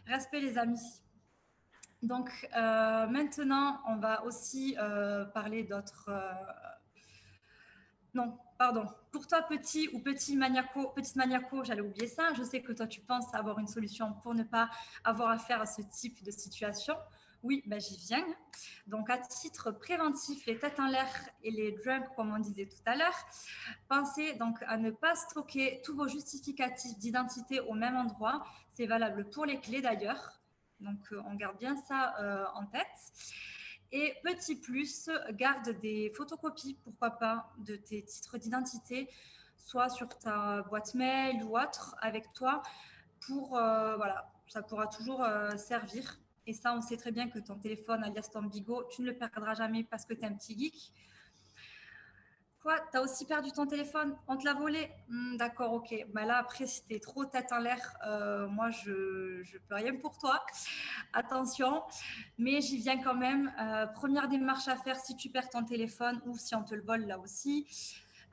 Respect, les amis. Donc, maintenant, on va aussi parler d'autres... Non, pardon. Pour toi, petit ou petite maniaco, j'allais oublier ça. Je sais que toi, tu penses avoir une solution pour ne pas avoir affaire à ce type de situation. Oui, ben, j'y viens. Donc, à titre préventif, les têtes en l'air et les drunks, comme on disait tout à l'heure, pensez donc à ne pas stocker tous vos justificatifs d'identité au même endroit. C'est valable pour les clés d'ailleurs. Donc, on garde bien ça en tête. Et petit plus, garde des photocopies, pourquoi pas, de tes titres d'identité, soit sur ta boîte mail ou autre, avec toi, pour, voilà, ça pourra toujours servir. Et ça, on sait très bien que ton téléphone, alias ton bigot, tu ne le perdras jamais parce que tu es un petit geek. Quoi, tu as aussi perdu ton téléphone? On te l'a volé? D'accord, ok. Bah là, après, si tu es trop tête en l'air, moi, je ne peux rien pour toi. Attention, mais j'y viens quand même. Première démarche à faire si tu perds ton téléphone ou si on te le vole là aussi.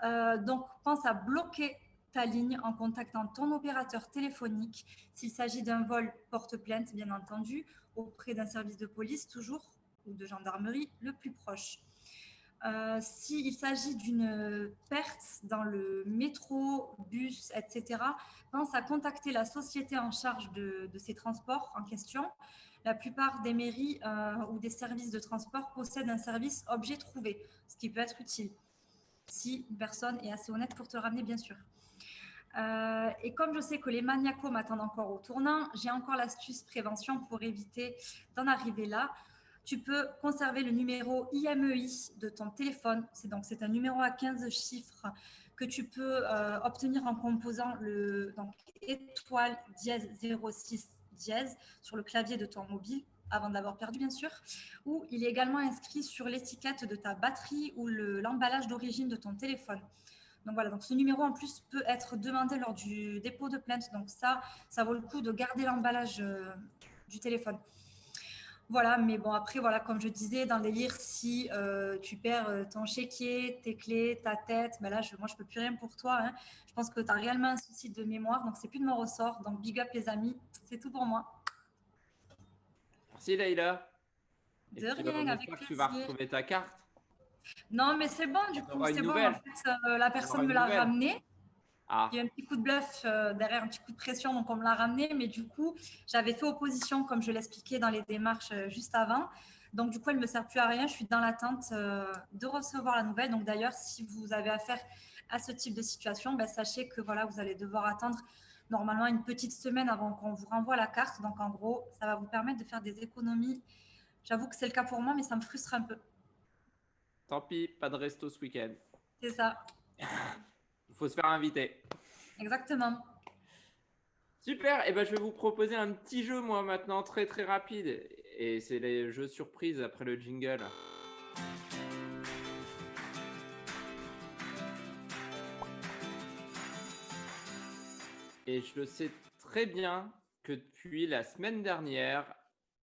Donc, pense à bloquer ta ligne en contactant ton opérateur téléphonique. S'il s'agit d'un vol, porte plainte, bien entendu, auprès d'un service de police toujours ou de gendarmerie le plus proche. S'il s'agit d'une perte dans le métro, bus, etc., pense à contacter la société en charge de ces transports en question. La plupart des mairies ou des services de transport possèdent un service objet trouvé, ce qui peut être utile si une personne est assez honnête pour te ramener, bien sûr. Et comme je sais que les maniacos m'attendent encore au tournant, j'ai encore l'astuce prévention pour éviter d'en arriver là. Tu peux conserver le numéro IMEI de ton téléphone. C'est un numéro à 15 chiffres que tu peux obtenir en composant le étoile dièse 06 dièse sur le clavier de ton mobile avant d'avoir perdu, bien sûr. Ou il est également inscrit sur l'étiquette de ta batterie ou l'emballage d'origine de ton téléphone. Donc voilà, donc ce numéro en plus peut être demandé lors du dépôt de plainte. Donc ça vaut le coup de garder l'emballage du téléphone. Voilà, mais bon, après, voilà, comme je disais, dans le délire, si tu perds ton chéquier, tes clés, ta tête, ben là, moi, je peux plus rien pour toi. Hein. Je pense que tu as réellement un souci de mémoire, donc c'est plus de mon ressort. Donc, big up, les amis. C'est tout pour moi. Merci, Leïla. De rien, avec plaisir. Tu vas retrouver ta carte. Non, mais c'est bon, du coup, c'est bon. En fait, la personne me l'a ramené. Ah. Il y a un petit coup de bluff derrière, un petit coup de pression, donc on me l'a ramené. Mais du coup, j'avais fait opposition, comme je l'expliquais dans les démarches juste avant. Donc, du coup, elle ne me sert plus à rien. Je suis dans l'attente de recevoir la nouvelle. Donc, d'ailleurs, si vous avez affaire à ce type de situation, ben, sachez que voilà, vous allez devoir attendre normalement une petite semaine avant qu'on vous renvoie la carte. Donc, en gros, ça va vous permettre de faire des économies. J'avoue que c'est le cas pour moi, mais ça me frustre un peu. Tant pis, pas de resto ce week-end. C'est ça. Il faut se faire inviter. Exactement. Super, et ben je vais vous proposer un petit jeu moi maintenant très très rapide et c'est les jeux surprises après le jingle. Et je sais très bien que depuis la semaine dernière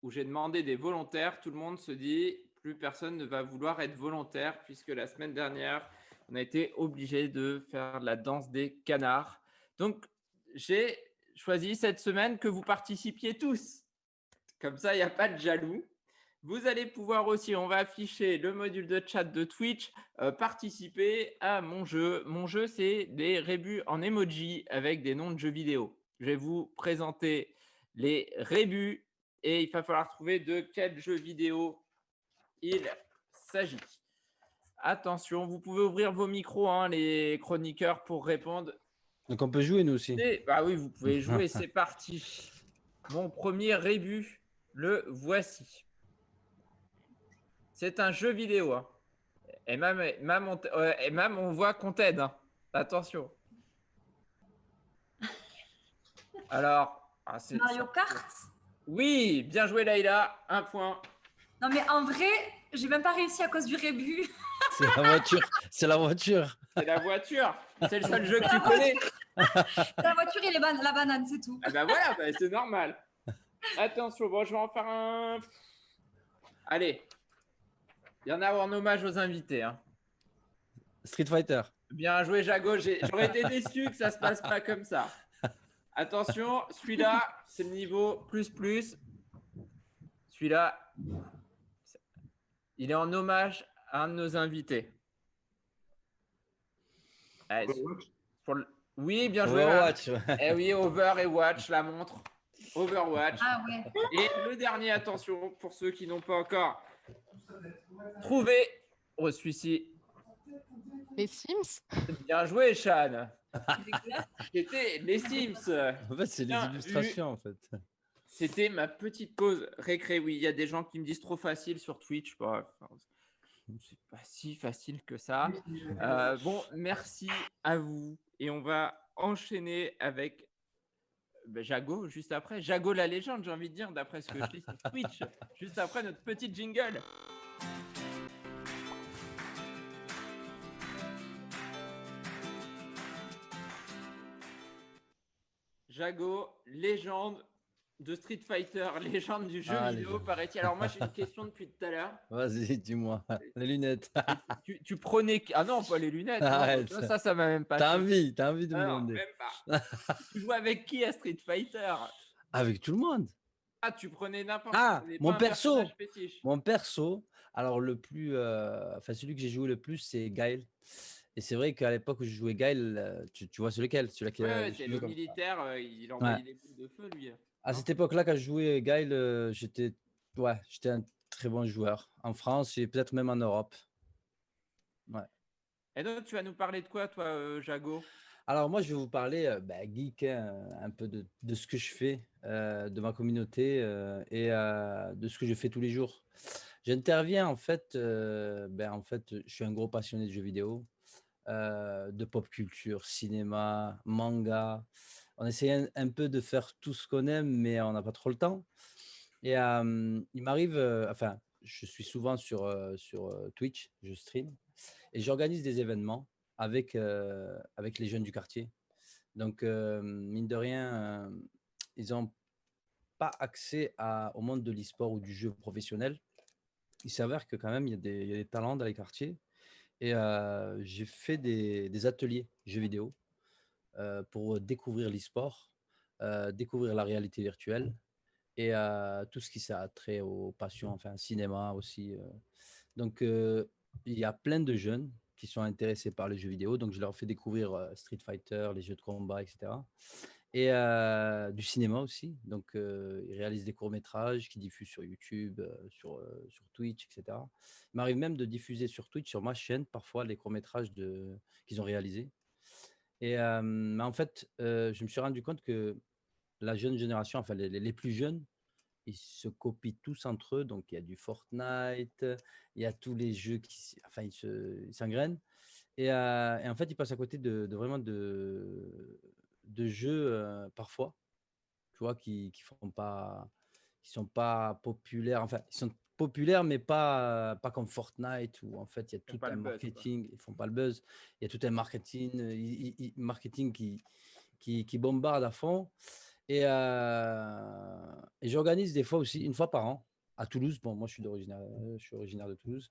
où j'ai demandé des volontaires, tout le monde se dit plus personne ne va vouloir être volontaire puisque la semaine dernière on a été obligé de faire la danse des canards. Donc j'ai choisi cette semaine que vous participiez tous. Comme ça, il n'y a pas de jaloux. Vous allez pouvoir aussi, on va afficher le module de chat de Twitch, participer à mon jeu. Mon jeu, c'est des rébus en emoji avec des noms de jeux vidéo. Je vais vous présenter les rébus et il va falloir trouver de quel jeu vidéo il s'agit. Attention, vous pouvez ouvrir vos micros, hein, les chroniqueurs, pour répondre. Donc on peut jouer nous aussi. Bah oui, vous pouvez jouer, c'est parti. Mon premier rébut, le voici. C'est un jeu vidéo. Hein. Et même on voit qu'on t'aide. Hein. Attention. Alors. Mario Kart. Oui, bien joué Laïla, 1 point. Non mais en vrai, j'ai même pas réussi à cause du rébut. C'est la voiture. C'est la voiture. C'est la voiture. C'est le seul jeu que tu connais. La voiture et la banane, c'est tout. Ah bah voilà, bah c'est normal. Attention, bon, je vais en faire un. Allez. Il y en a en hommage aux invités. Hein. Street Fighter. Bien joué, Jago. J'aurais été déçu que ça se passe pas comme ça. Attention, celui-là, c'est le niveau plus. Celui-là, il est en hommage à un de nos invités. Allez, oui, bien joué. Overwatch. Eh oui, Over et Watch, la montre. Overwatch. Ah ouais. Et le dernier, attention, pour ceux qui n'ont pas encore trouvé. Oh, celui-ci. Les Sims. Bien joué, Shan. C'était les Sims. En fait, c'est les illustrations, en fait. C'était ma petite pause récré. Oui, il y a des gens qui me disent trop facile sur Twitch. Bah, c'est pas si facile que ça. Bon, merci à vous. Et on va enchaîner avec Jago juste après. Jago la légende, j'ai envie de dire, d'après ce que je dis sur Twitch. Juste après notre petite jingle. Jago, légende de Street Fighter, légende du jeu vidéo, paraît-il. Alors moi, j'ai une question depuis tout à l'heure. Vas-y, dis-moi. Les lunettes. tu prenais... Ah non, pas les lunettes. Arrête. Non. Ça m'a même pas... T'as envie de me non, demander. Même pas. Tu jouais avec qui à Street Fighter? Avec tout le monde. Ah, tu prenais n'importe quel. Mon perso. Fétiche. Mon perso. Alors, le plus... celui que j'ai joué le plus, c'est Guile. Et c'est vrai qu'à l'époque où je jouais Guile, tu vois c'est lequel? Celui-là qui c'est le militaire, il envoyait des boules de feu, lui. À cette époque-là, quand je jouais Guile, j'étais un très bon joueur. En France et peut-être même en Europe. Ouais. Et donc, tu vas nous parler de quoi, toi, Jago? Alors, moi, je vais vous parler geek, un peu de ce que je fais, de ma communauté et de ce que je fais tous les jours. J'interviens, en fait, je suis un gros passionné de jeux vidéo, de pop culture, cinéma, manga. On essaie un peu de faire tout ce qu'on aime, mais on n'a pas trop le temps. Et il m'arrive, je suis souvent sur Twitch, je stream, et j'organise des événements avec les jeunes du quartier. Donc, mine de rien, ils n'ont pas accès au monde de l'e-sport ou du jeu professionnel. Il s'avère que quand même, il y a des talents dans les quartiers. Et j'ai fait des ateliers jeux vidéo pour découvrir l'e-sport, découvrir la réalité virtuelle et tout ce qui a trait aux passions, enfin cinéma aussi. Donc, il y a plein de jeunes qui sont intéressés par les jeux vidéo. Donc, je leur fais découvrir Street Fighter, les jeux de combat, etc. et du cinéma aussi. Donc, il réalise des courts-métrages qu'il diffuse sur YouTube, sur Twitch, etc. Il m'arrive même de diffuser sur Twitch, sur ma chaîne, parfois les courts-métrages qu'ils ont réalisés. Et mais en fait, je me suis rendu compte que la jeune génération, enfin les plus jeunes, ils se copient tous entre eux. Donc, il y a du Fortnite, il y a tous les jeux enfin, ils s'engrainent. Et en fait, ils passent à côté de vraiment de jeux parfois, tu vois, qui sont pas populaires. Enfin, ils sont populaires, mais pas comme Fortnite où en fait il y a Ils font tout pas un le buzz, quoi. marketing. Ils font pas le buzz. Il y a tout un marketing qui bombarde à fond. Et j'organise des fois aussi, une fois par an, à Toulouse. Bon, moi, je suis originaire de Toulouse.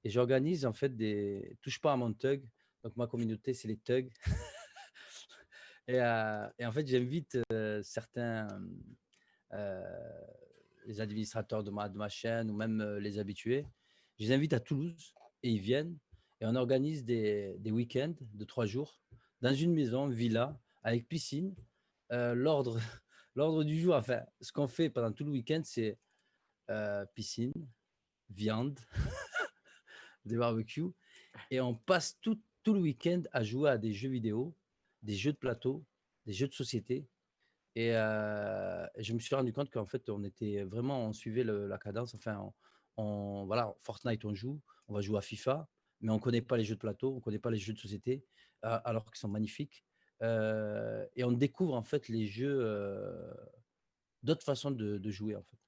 Et j'organise en fait des touche pas à mon thug. Donc, ma communauté, c'est les thugs. Et en fait, j'invite certains, les administrateurs de ma chaîne ou même les habitués. Je les invite à Toulouse et ils viennent. Et on organise des week-ends de 3 jours dans une maison, villa, avec piscine. L'ordre du jour, enfin, ce qu'on fait pendant tout le week-end, c'est piscine, viande, des barbecues. Et on passe tout le week-end à jouer à des jeux vidéo, des jeux de plateau, des jeux de société. Et je me suis rendu compte qu'en fait, on suivait la cadence. Enfin, voilà, Fortnite, on va jouer à FIFA, mais on ne connaît pas les jeux de plateau, on ne connaît pas les jeux de société, alors qu'ils sont magnifiques. Et on découvre en fait les jeux, d'autres façons de jouer en fait.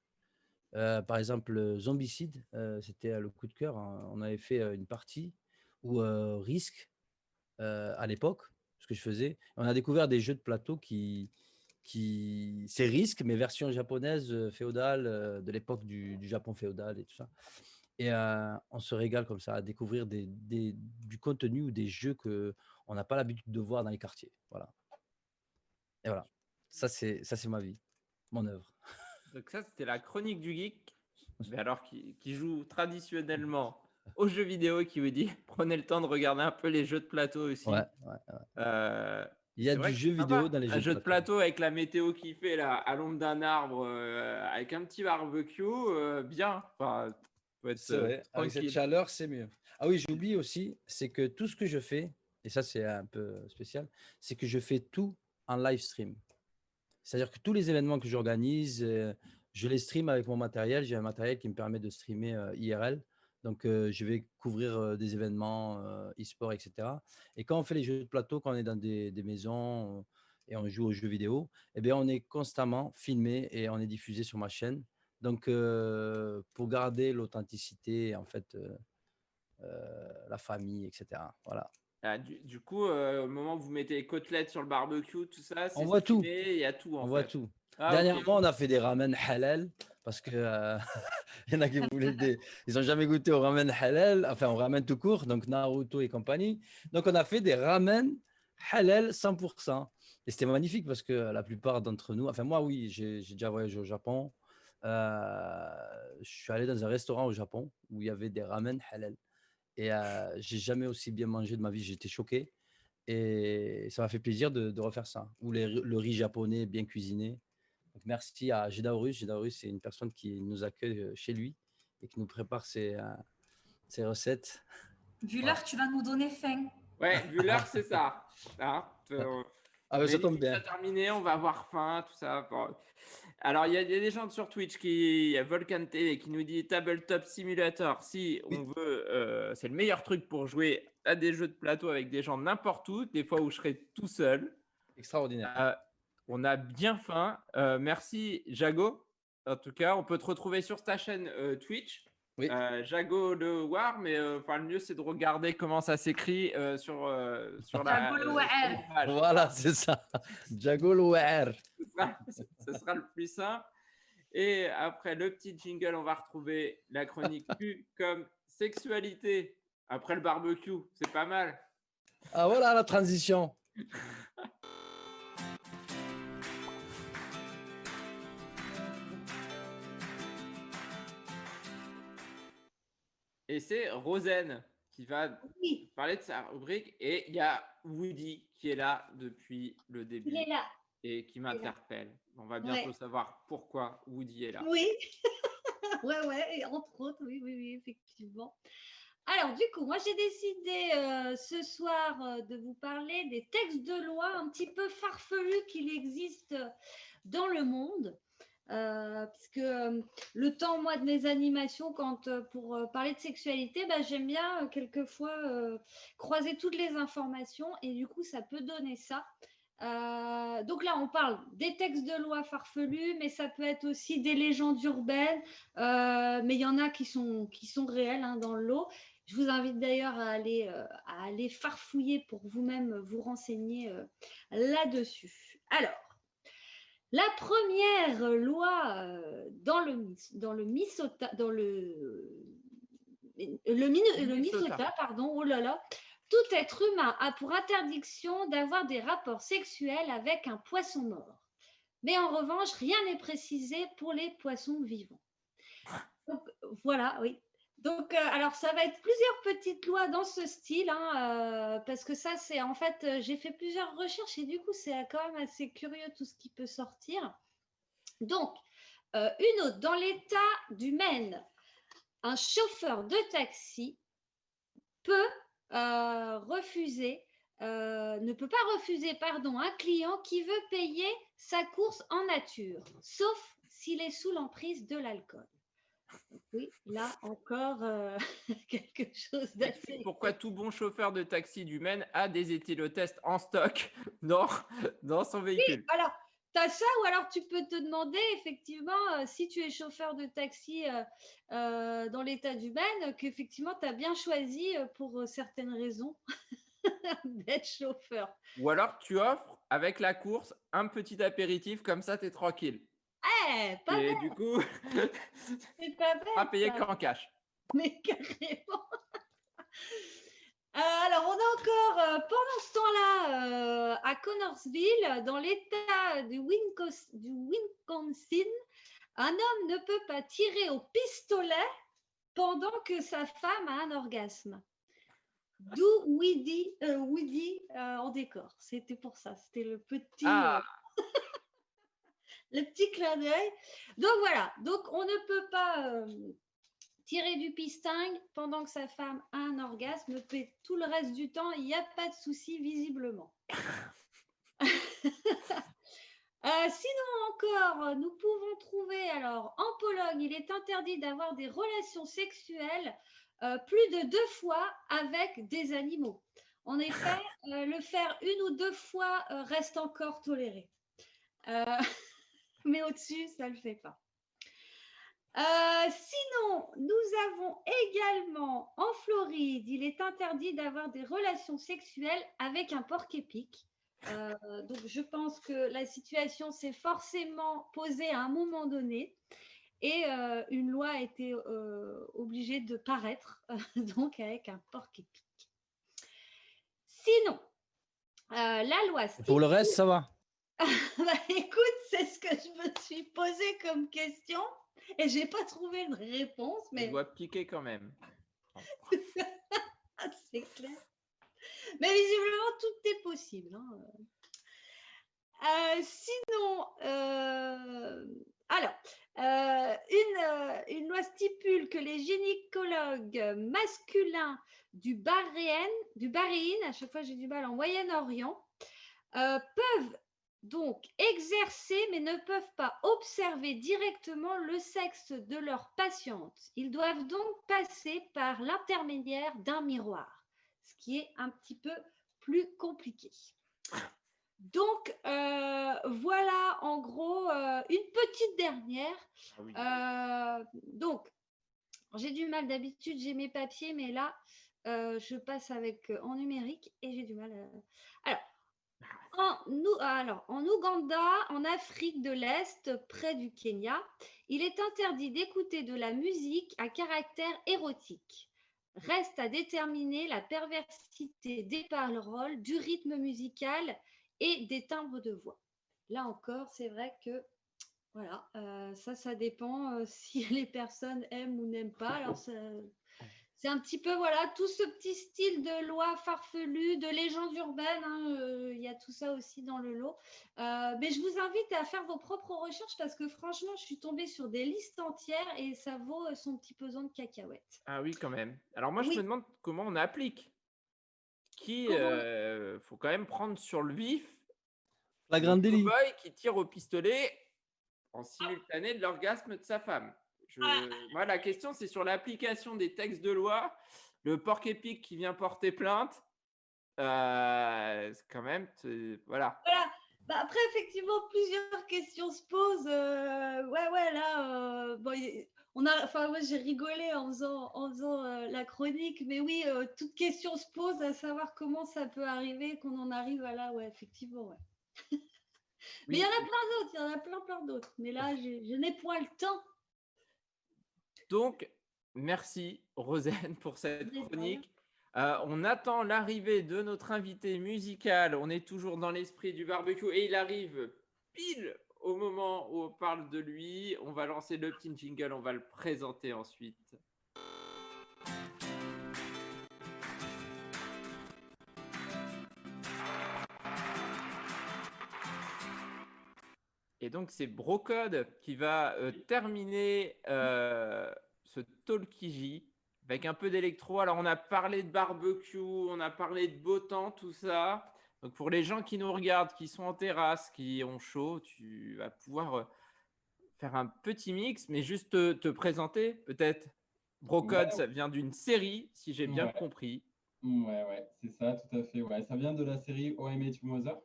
Par exemple, Zombicide, c'était le coup de cœur, hein. On avait fait une partie où Risk, à l'époque, ce que je faisais, on a découvert des jeux de plateau c'est Risk, mais version japonaise féodale, de l'époque du Japon féodal et tout ça. Et on se régale comme ça à découvrir du contenu ou des jeux qu'on n'a pas l'habitude de voir dans les quartiers. Voilà. Et voilà. Ça, c'est ma vie, mon œuvre. Donc ça, c'était la chronique du geek, mais alors qui joue traditionnellement aux jeux vidéo, qui vous dit prenez le temps de regarder un peu les jeux de plateau aussi. Ouais. Il y a du jeu vidéo dans les jeux Un jeu de plateau avec la météo qui fait là, à l'ombre d'un arbre, avec un petit barbecue, bien. Enfin, faut être C'est vrai, avec cette tranquille. chaleur, c'est mieux. Ah oui, j'oublie aussi, c'est que tout ce que je fais, et ça c'est un peu spécial, c'est que je fais tout en live stream. C'est-à-dire que tous les événements que j'organise, je les stream avec mon matériel. J'ai un matériel qui me permet de streamer IRL. Donc, je vais couvrir des événements e-sport, etc. Et quand on fait les jeux de plateau, quand on est dans des maisons et on joue aux jeux vidéo, eh bien, on est constamment filmé et on est diffusé sur ma chaîne. Donc, pour garder l'authenticité, en fait, la famille, etc. Voilà. Ah, du coup, au moment où vous mettez les côtelettes sur le barbecue, tout ça, c'est On voit tout. streamé, il y a tout en On fait. voit tout. Ah, Dernièrement, ok. on a fait des ramen halal parce que il y en a qui voulaient ils n'ont jamais goûté au ramen halal, enfin au ramen tout court, donc Naruto et compagnie. Donc on a fait des ramen halal 100%. Et c'était magnifique parce que la plupart d'entre nous, enfin moi oui, j'ai déjà voyagé au Japon. Je suis allé dans un restaurant au Japon où il y avait des ramen halal. Et j'ai jamais aussi bien mangé de ma vie. J'étais choqué. Et ça m'a fait plaisir de refaire ça. Ou le riz japonais bien cuisiné. Donc, merci à Jedaurus. Jedaurus, c'est une personne qui nous accueille chez lui et qui nous prépare ses recettes. Vu l'heure, tu vas nous donner faim. Ouais, vu l'heure, c'est ça. Hein, Ah, mais ça tombe l'émission bien. a terminé, on va avoir faim, tout ça. Bon. Alors, il y a des gens sur Twitch il y a Volcan TV qui nous dit Tabletop Simulator. Si on veut, c'est le meilleur truc pour jouer à des jeux de plateau avec des gens n'importe où, des fois où je serai tout seul. Extraordinaire. On a bien faim. Merci, Jago. En tout cas, on peut te retrouver sur ta chaîne Twitch. Oui. Jago le War, mais le mieux c'est de regarder comment ça s'écrit sur la Jago le War. page. Voilà, c'est ça. Jago le War. Ce sera le plus simple. Et après le petit jingle, on va retrouver la chronique Q comme sexualité. Après le barbecue, c'est pas mal. Ah voilà la transition. Et c'est Rosen qui va parler de sa rubrique. Et il y a Woody qui est là depuis le début. Il est là. et qui m'interpelle. On va bientôt Ouais. savoir pourquoi Woody est là. Oui, ouais, et entre autres, oui, effectivement. Alors, du coup, moi, j'ai décidé ce soir de vous parler des textes de loi un petit peu farfelus qu'il existe dans le monde. Puisque le temps, moi, de mes animations, pour parler de sexualité, j'aime bien quelquefois croiser toutes les informations et du coup, ça peut donner ça. Donc là, on parle des textes de loi farfelus, mais ça peut être aussi des légendes urbaines, mais il y en a qui sont réelles dans le lot. Je vous invite d'ailleurs à aller farfouiller pour vous-même vous renseigner là-dessus. Alors, la première loi dans le Minnesota, Minnesota, pardon, oh là là, tout être humain a pour interdiction d'avoir des rapports sexuels avec un poisson mort. Mais en revanche, rien n'est précisé pour les poissons vivants. Donc, voilà, oui. Donc, alors, ça va être plusieurs petites lois dans ce style, parce que ça, c'est en fait, j'ai fait plusieurs recherches et du coup, c'est quand même assez curieux tout ce qui peut sortir. Donc, une autre, dans l'État du Maine, un chauffeur de taxi ne peut pas refuser, un client qui veut payer sa course en nature, sauf s'il est sous l'emprise de l'alcool. Oui, là encore, quelque chose d'assez... Pourquoi tout bon chauffeur de taxi du Maine a des éthylotests en stock dans son véhicule? Oui, alors, tu as ça ou alors tu peux te demander effectivement si tu es chauffeur de taxi dans l'état du Maine, qu'effectivement tu as bien choisi pour certaines raisons d'être chauffeur. Ou alors tu offres avec la course un petit apéritif, comme ça tu es tranquille. Pas Et bête. du coup, C'est pas bête, pas payé ça. qu'en cash. Mais carrément. Alors, on a encore, pendant ce temps-là, à Connorsville, dans l'État du Wisconsin, un homme ne peut pas tirer au pistolet pendant que sa femme a un orgasme. D'où Woody en décor. C'était pour ça. C'était le petit... le petit clin d'œil. Donc voilà, donc on ne peut pas tirer du pistingue pendant que sa femme a un orgasme, mais tout le reste du temps, il n'y a pas de souci visiblement. Sinon encore, nous pouvons trouver, alors en Pologne, il est interdit d'avoir des relations sexuelles plus de 2 fois avec des animaux. En effet, le faire 1 ou 2 fois reste encore toléré. Mais au-dessus, ça ne le fait pas. Sinon, nous avons également en Floride, il est interdit d'avoir des relations sexuelles avec un porc-épic. Donc, je pense que la situation s'est forcément posée à un moment donné et une loi a été obligée de paraître, donc avec un porc-épic. Sinon, la loi... Pour le reste, ça va. Écoute, c'est ce que je me suis posé comme question et j'ai pas trouvé de réponse. Mais il doit piquer quand même. C'est clair. Mais visiblement, tout est possible. Sinon, une loi stipule que les gynécologues masculins du Bahreïn, à chaque fois j'ai du mal, en Moyen-Orient, peuvent donc exercer mais ne peuvent pas observer directement le sexe de leurs patientes. Ils doivent donc passer par l'intermédiaire d'un miroir, ce qui est un petit peu plus compliqué. Donc, voilà en gros une petite dernière. Donc, j'ai du mal d'habitude, j'ai mes papiers, mais là, je passe en numérique et j'ai du mal. En Ouganda, en Afrique de l'Est, près du Kenya, il est interdit d'écouter de la musique à caractère érotique. Reste à déterminer la perversité des paroles, du rythme musical et des timbres de voix. Là encore, c'est vrai que voilà, ça dépend si les personnes aiment ou n'aiment pas. Alors, c'est un petit peu, voilà, tout ce petit style de loi farfelue, de légende urbaine. Il y a tout ça aussi dans le lot. Mais je vous invite à faire vos propres recherches parce que franchement, je suis tombée sur des listes entières et ça vaut son petit pesant de cacahuètes. Ah oui, quand même. Alors moi, je Oui. me demande comment on applique. Faut quand même prendre sur le vif La le grande délit. cow-boy qui tire au pistolet en simultané de l'orgasme de sa femme. Moi, la question, c'est sur l'application des textes de loi. Le porc-épic qui vient porter plainte, c'est quand même, voilà. Voilà. Bah, après, effectivement, plusieurs questions se posent. Ouais, là, bon, enfin, moi, j'ai rigolé en faisant la chronique, mais oui, toute question se pose à savoir comment ça peut arriver qu'on en arrive à là, ouais, effectivement, ouais. Mais il y en a plein d'autres, il y en a plein d'autres. Mais là, je n'ai point le temps. Donc, merci Rosen pour cette chronique. On attend l'arrivée de notre invité musical. On est toujours dans l'esprit du barbecue et il arrive pile au moment où on parle de lui. On va lancer le petit jingle, on va le présenter ensuite. Et donc, c'est Brocode qui va terminer ce Talkiji avec un peu d'électro. Alors, on a parlé de barbecue, on a parlé de beau temps, tout ça. Donc, pour les gens qui nous regardent, qui sont en terrasse, qui ont chaud, tu vas pouvoir faire un petit mix, mais juste te présenter peut-être. Brocode, ça vient d'une série, si j'ai bien compris. Ouais, c'est ça, tout à fait. Ouais, ça vient de la série How I Met Your Mother.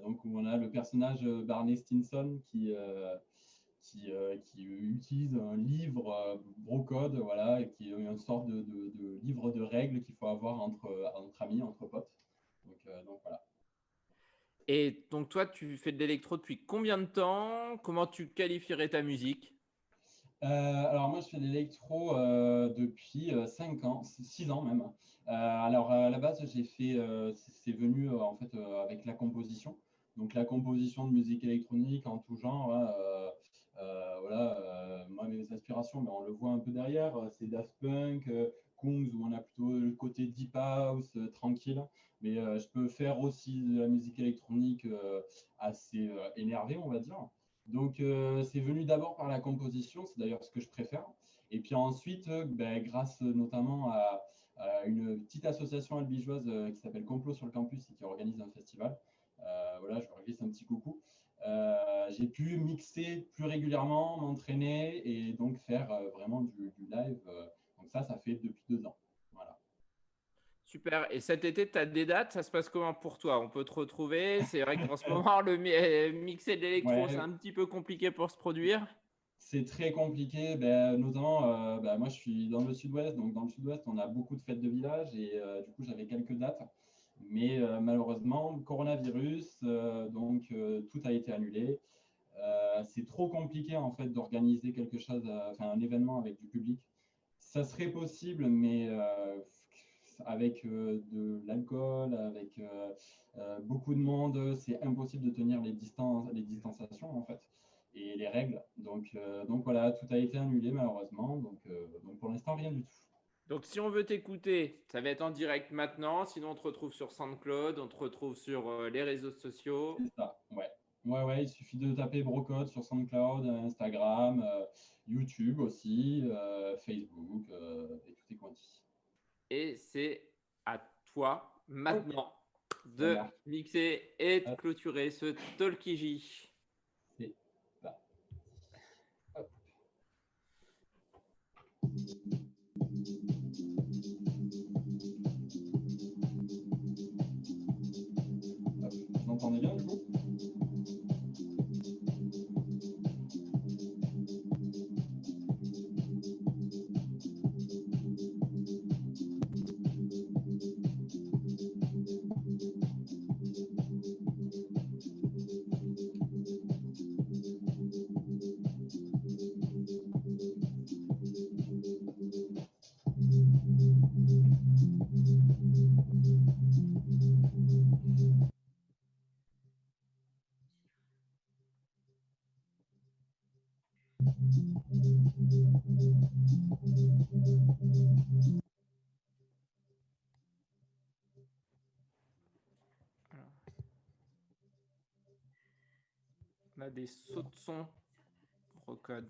Donc, où on a le personnage Barney Stinson qui utilise un livre Brocode, voilà, et qui est une sorte de livre de règles qu'il faut avoir entre amis, entre potes. Donc voilà. Et donc, toi, tu fais de l'électro depuis combien de temps? Comment tu qualifierais ta musique? Alors moi, je fais de l'électro depuis 5 ans, 6 ans même. Alors à la base, j'ai fait, c'est venu en fait avec la composition. Donc la composition de musique électronique en tout genre. Voilà, moi mes aspirations, on le voit un peu derrière, c'est Daft Punk, Kungs, où on a plutôt le côté deep house, tranquille. Mais je peux faire aussi de la musique électronique assez énervée, on va dire. Donc, c'est venu d'abord par la composition, c'est d'ailleurs ce que je préfère. Et puis ensuite, grâce notamment à une petite association albigeoise qui s'appelle Complot sur le campus et qui organise un festival, voilà, je leur glisse un petit coucou. J'ai pu mixer plus régulièrement, m'entraîner et donc faire vraiment du live. Donc ça fait depuis 2 ans. Voilà. Super. Et cet été, tu as des dates? Ça se passe comment pour toi? On peut te retrouver? C'est vrai qu'en ce moment, le mixer de l'électro, c'est un petit peu compliqué pour se produire. C'est très compliqué, notamment, moi je suis dans le sud-ouest, donc dans le sud-ouest, on a beaucoup de fêtes de village et du coup, j'avais quelques dates. Mais malheureusement, coronavirus, donc tout a été annulé. C'est trop compliqué en fait d'organiser quelque chose, un événement avec du public. Ça serait possible, mais avec de l'alcool, avec beaucoup de monde, c'est impossible de tenir les distanciations en fait et les règles. Donc voilà, tout a été annulé malheureusement. Donc pour l'instant, rien du tout. Donc, si on veut t'écouter, ça va être en direct maintenant. Sinon, on te retrouve sur SoundCloud, on te retrouve sur les réseaux sociaux. C'est ça, ouais. Il suffit de taper Brocode sur SoundCloud, Instagram, YouTube aussi, Facebook, et tout est quanti. Et c'est à toi maintenant de mixer et de clôturer ce Talkiji. C'est ça. Hop. Vous entendez bien du coup? a des sauts de son. Procode.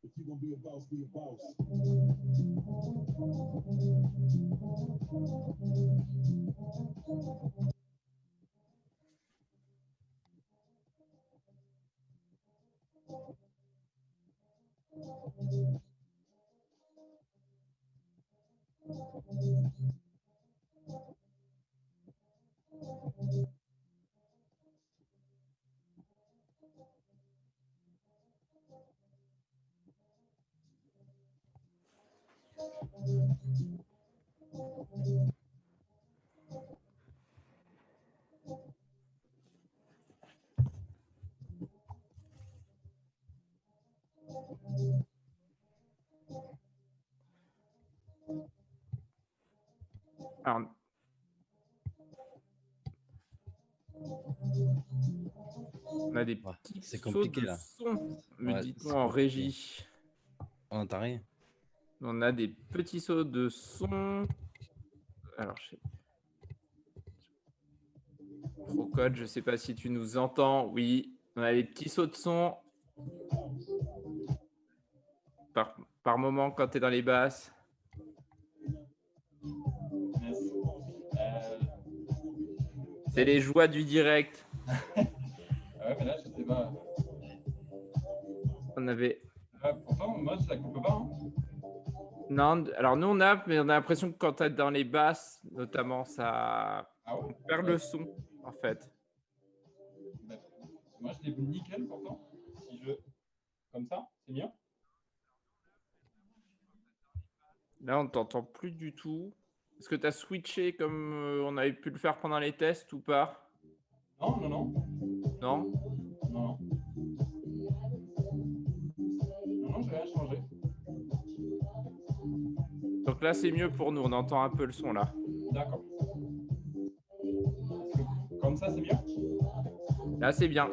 If you gonna be a boss, be a boss. Alors, on a des petits c'est sauts compliqué de là. son, me Ouais, dit-on c'est en compliqué. régie. On n'entend rien. On a des petits sauts de son. Alors, Procode, je ne sais pas si tu nous entends. Oui, on a des petits sauts de son. Par moment, quand tu es dans les basses. C'est les joies du direct. Ouais, mais là, je sais pas. On avait. Pourtant, moi, ça coupe pas. Hein. Non, alors nous, on a l'impression que quand tu es dans les basses, notamment, ça. On perd le son, en fait. Moi, je l'ai nickel pourtant. Si je. Comme ça, c'est bien. Là, on ne t'entend plus du tout. Est-ce que tu as switché comme on avait pu le faire pendant les tests ou pas? Non, non, non. Non? Non. Non, j'ai rien changé. Donc là, c'est mieux pour nous. On entend un peu le son là. D'accord. Comme ça, c'est bien? Là, c'est bien.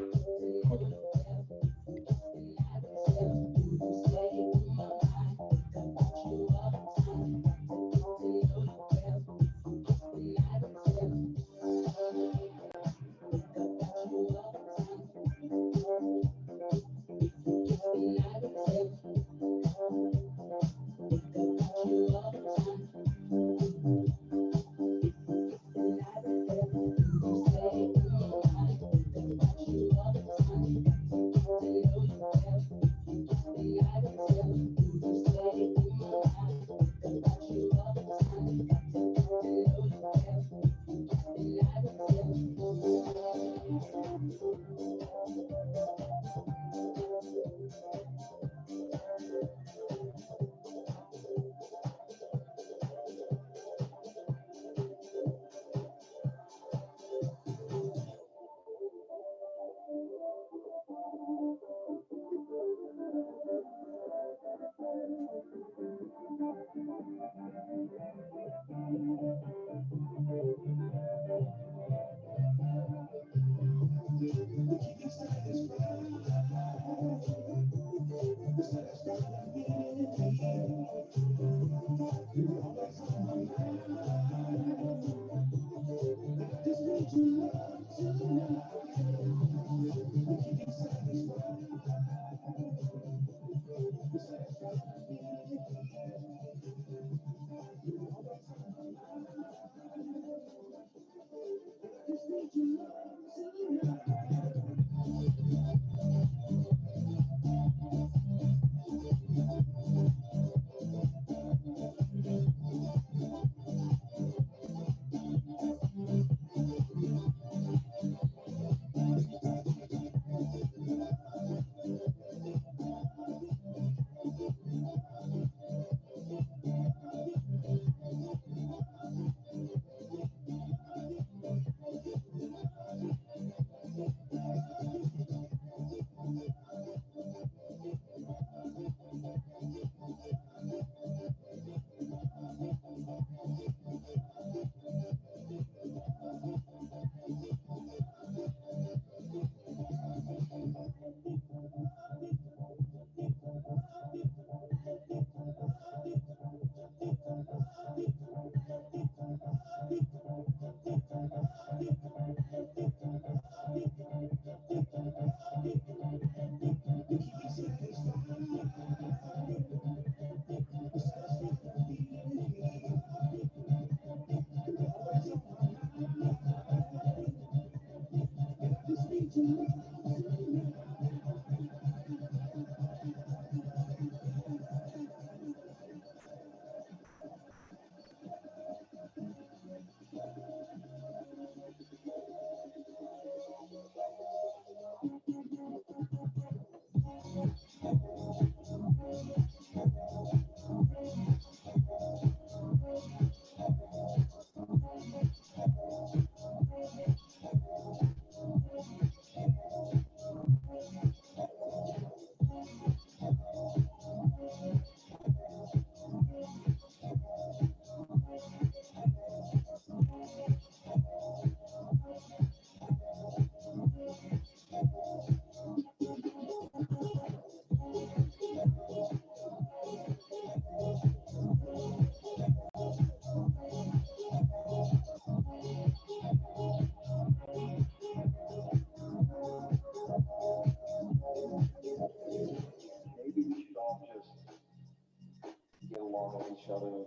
each other,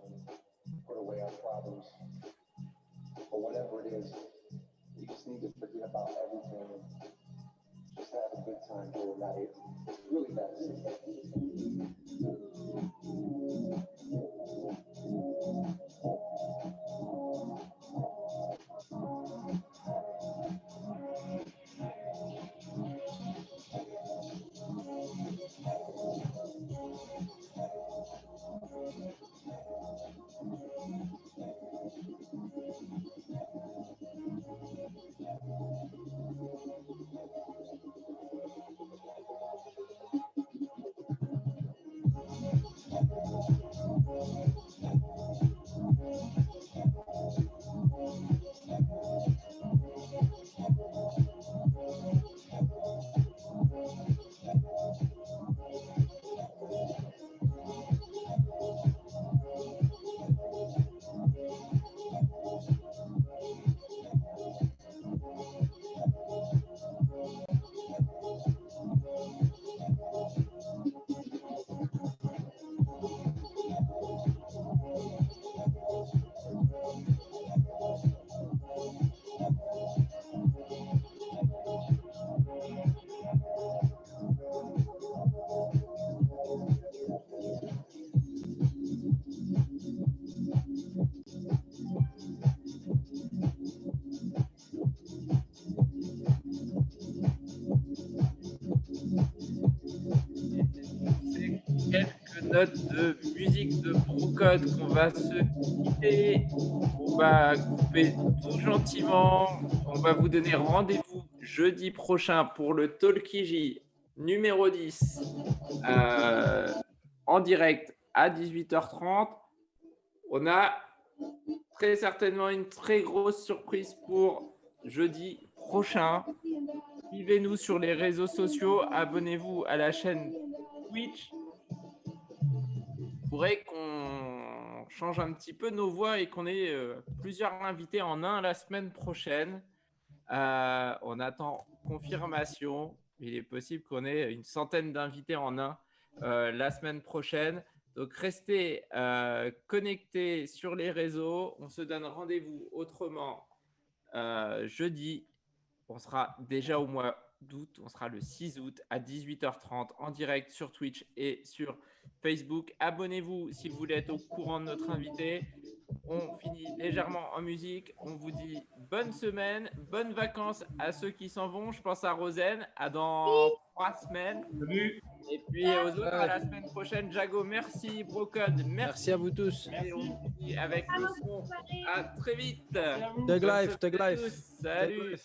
put away our problems, or whatever it is. We just need to forget about everything and just have a good time doing that. It's really that Quelques notes de musique de Brocode qu'on va se quitter. On va couper tout gentiment. On va vous donner rendez-vous jeudi prochain pour le Talkiji numéro 10 en direct à 18h30. On a très certainement une très grosse surprise pour jeudi prochain. Suivez-nous sur les réseaux sociaux. Abonnez-vous à la chaîne Twitch. Il faudrait qu'on change un petit peu nos voix et qu'on ait plusieurs invités en un la semaine prochaine. On attend confirmation. Il est possible qu'on ait une centaine d'invités en un la semaine prochaine. Donc, restez connectés sur les réseaux. On se donne rendez-vous autrement jeudi. On sera déjà au mois d'août. On sera le 6 août à 18h30 en direct sur Twitch et sur Facebook. Abonnez-vous si vous voulez être au courant de notre invité. On finit légèrement en musique. On vous dit bonne semaine, bonnes vacances à ceux qui s'en vont. Je pense à Rosen, à dans 3 semaines. Salut. Et puis aux autres, à la semaine prochaine. Jago, merci. Brocode, merci à vous tous. Et on finit avec le son. À très vite. Thug Life, Thug Life. Salut.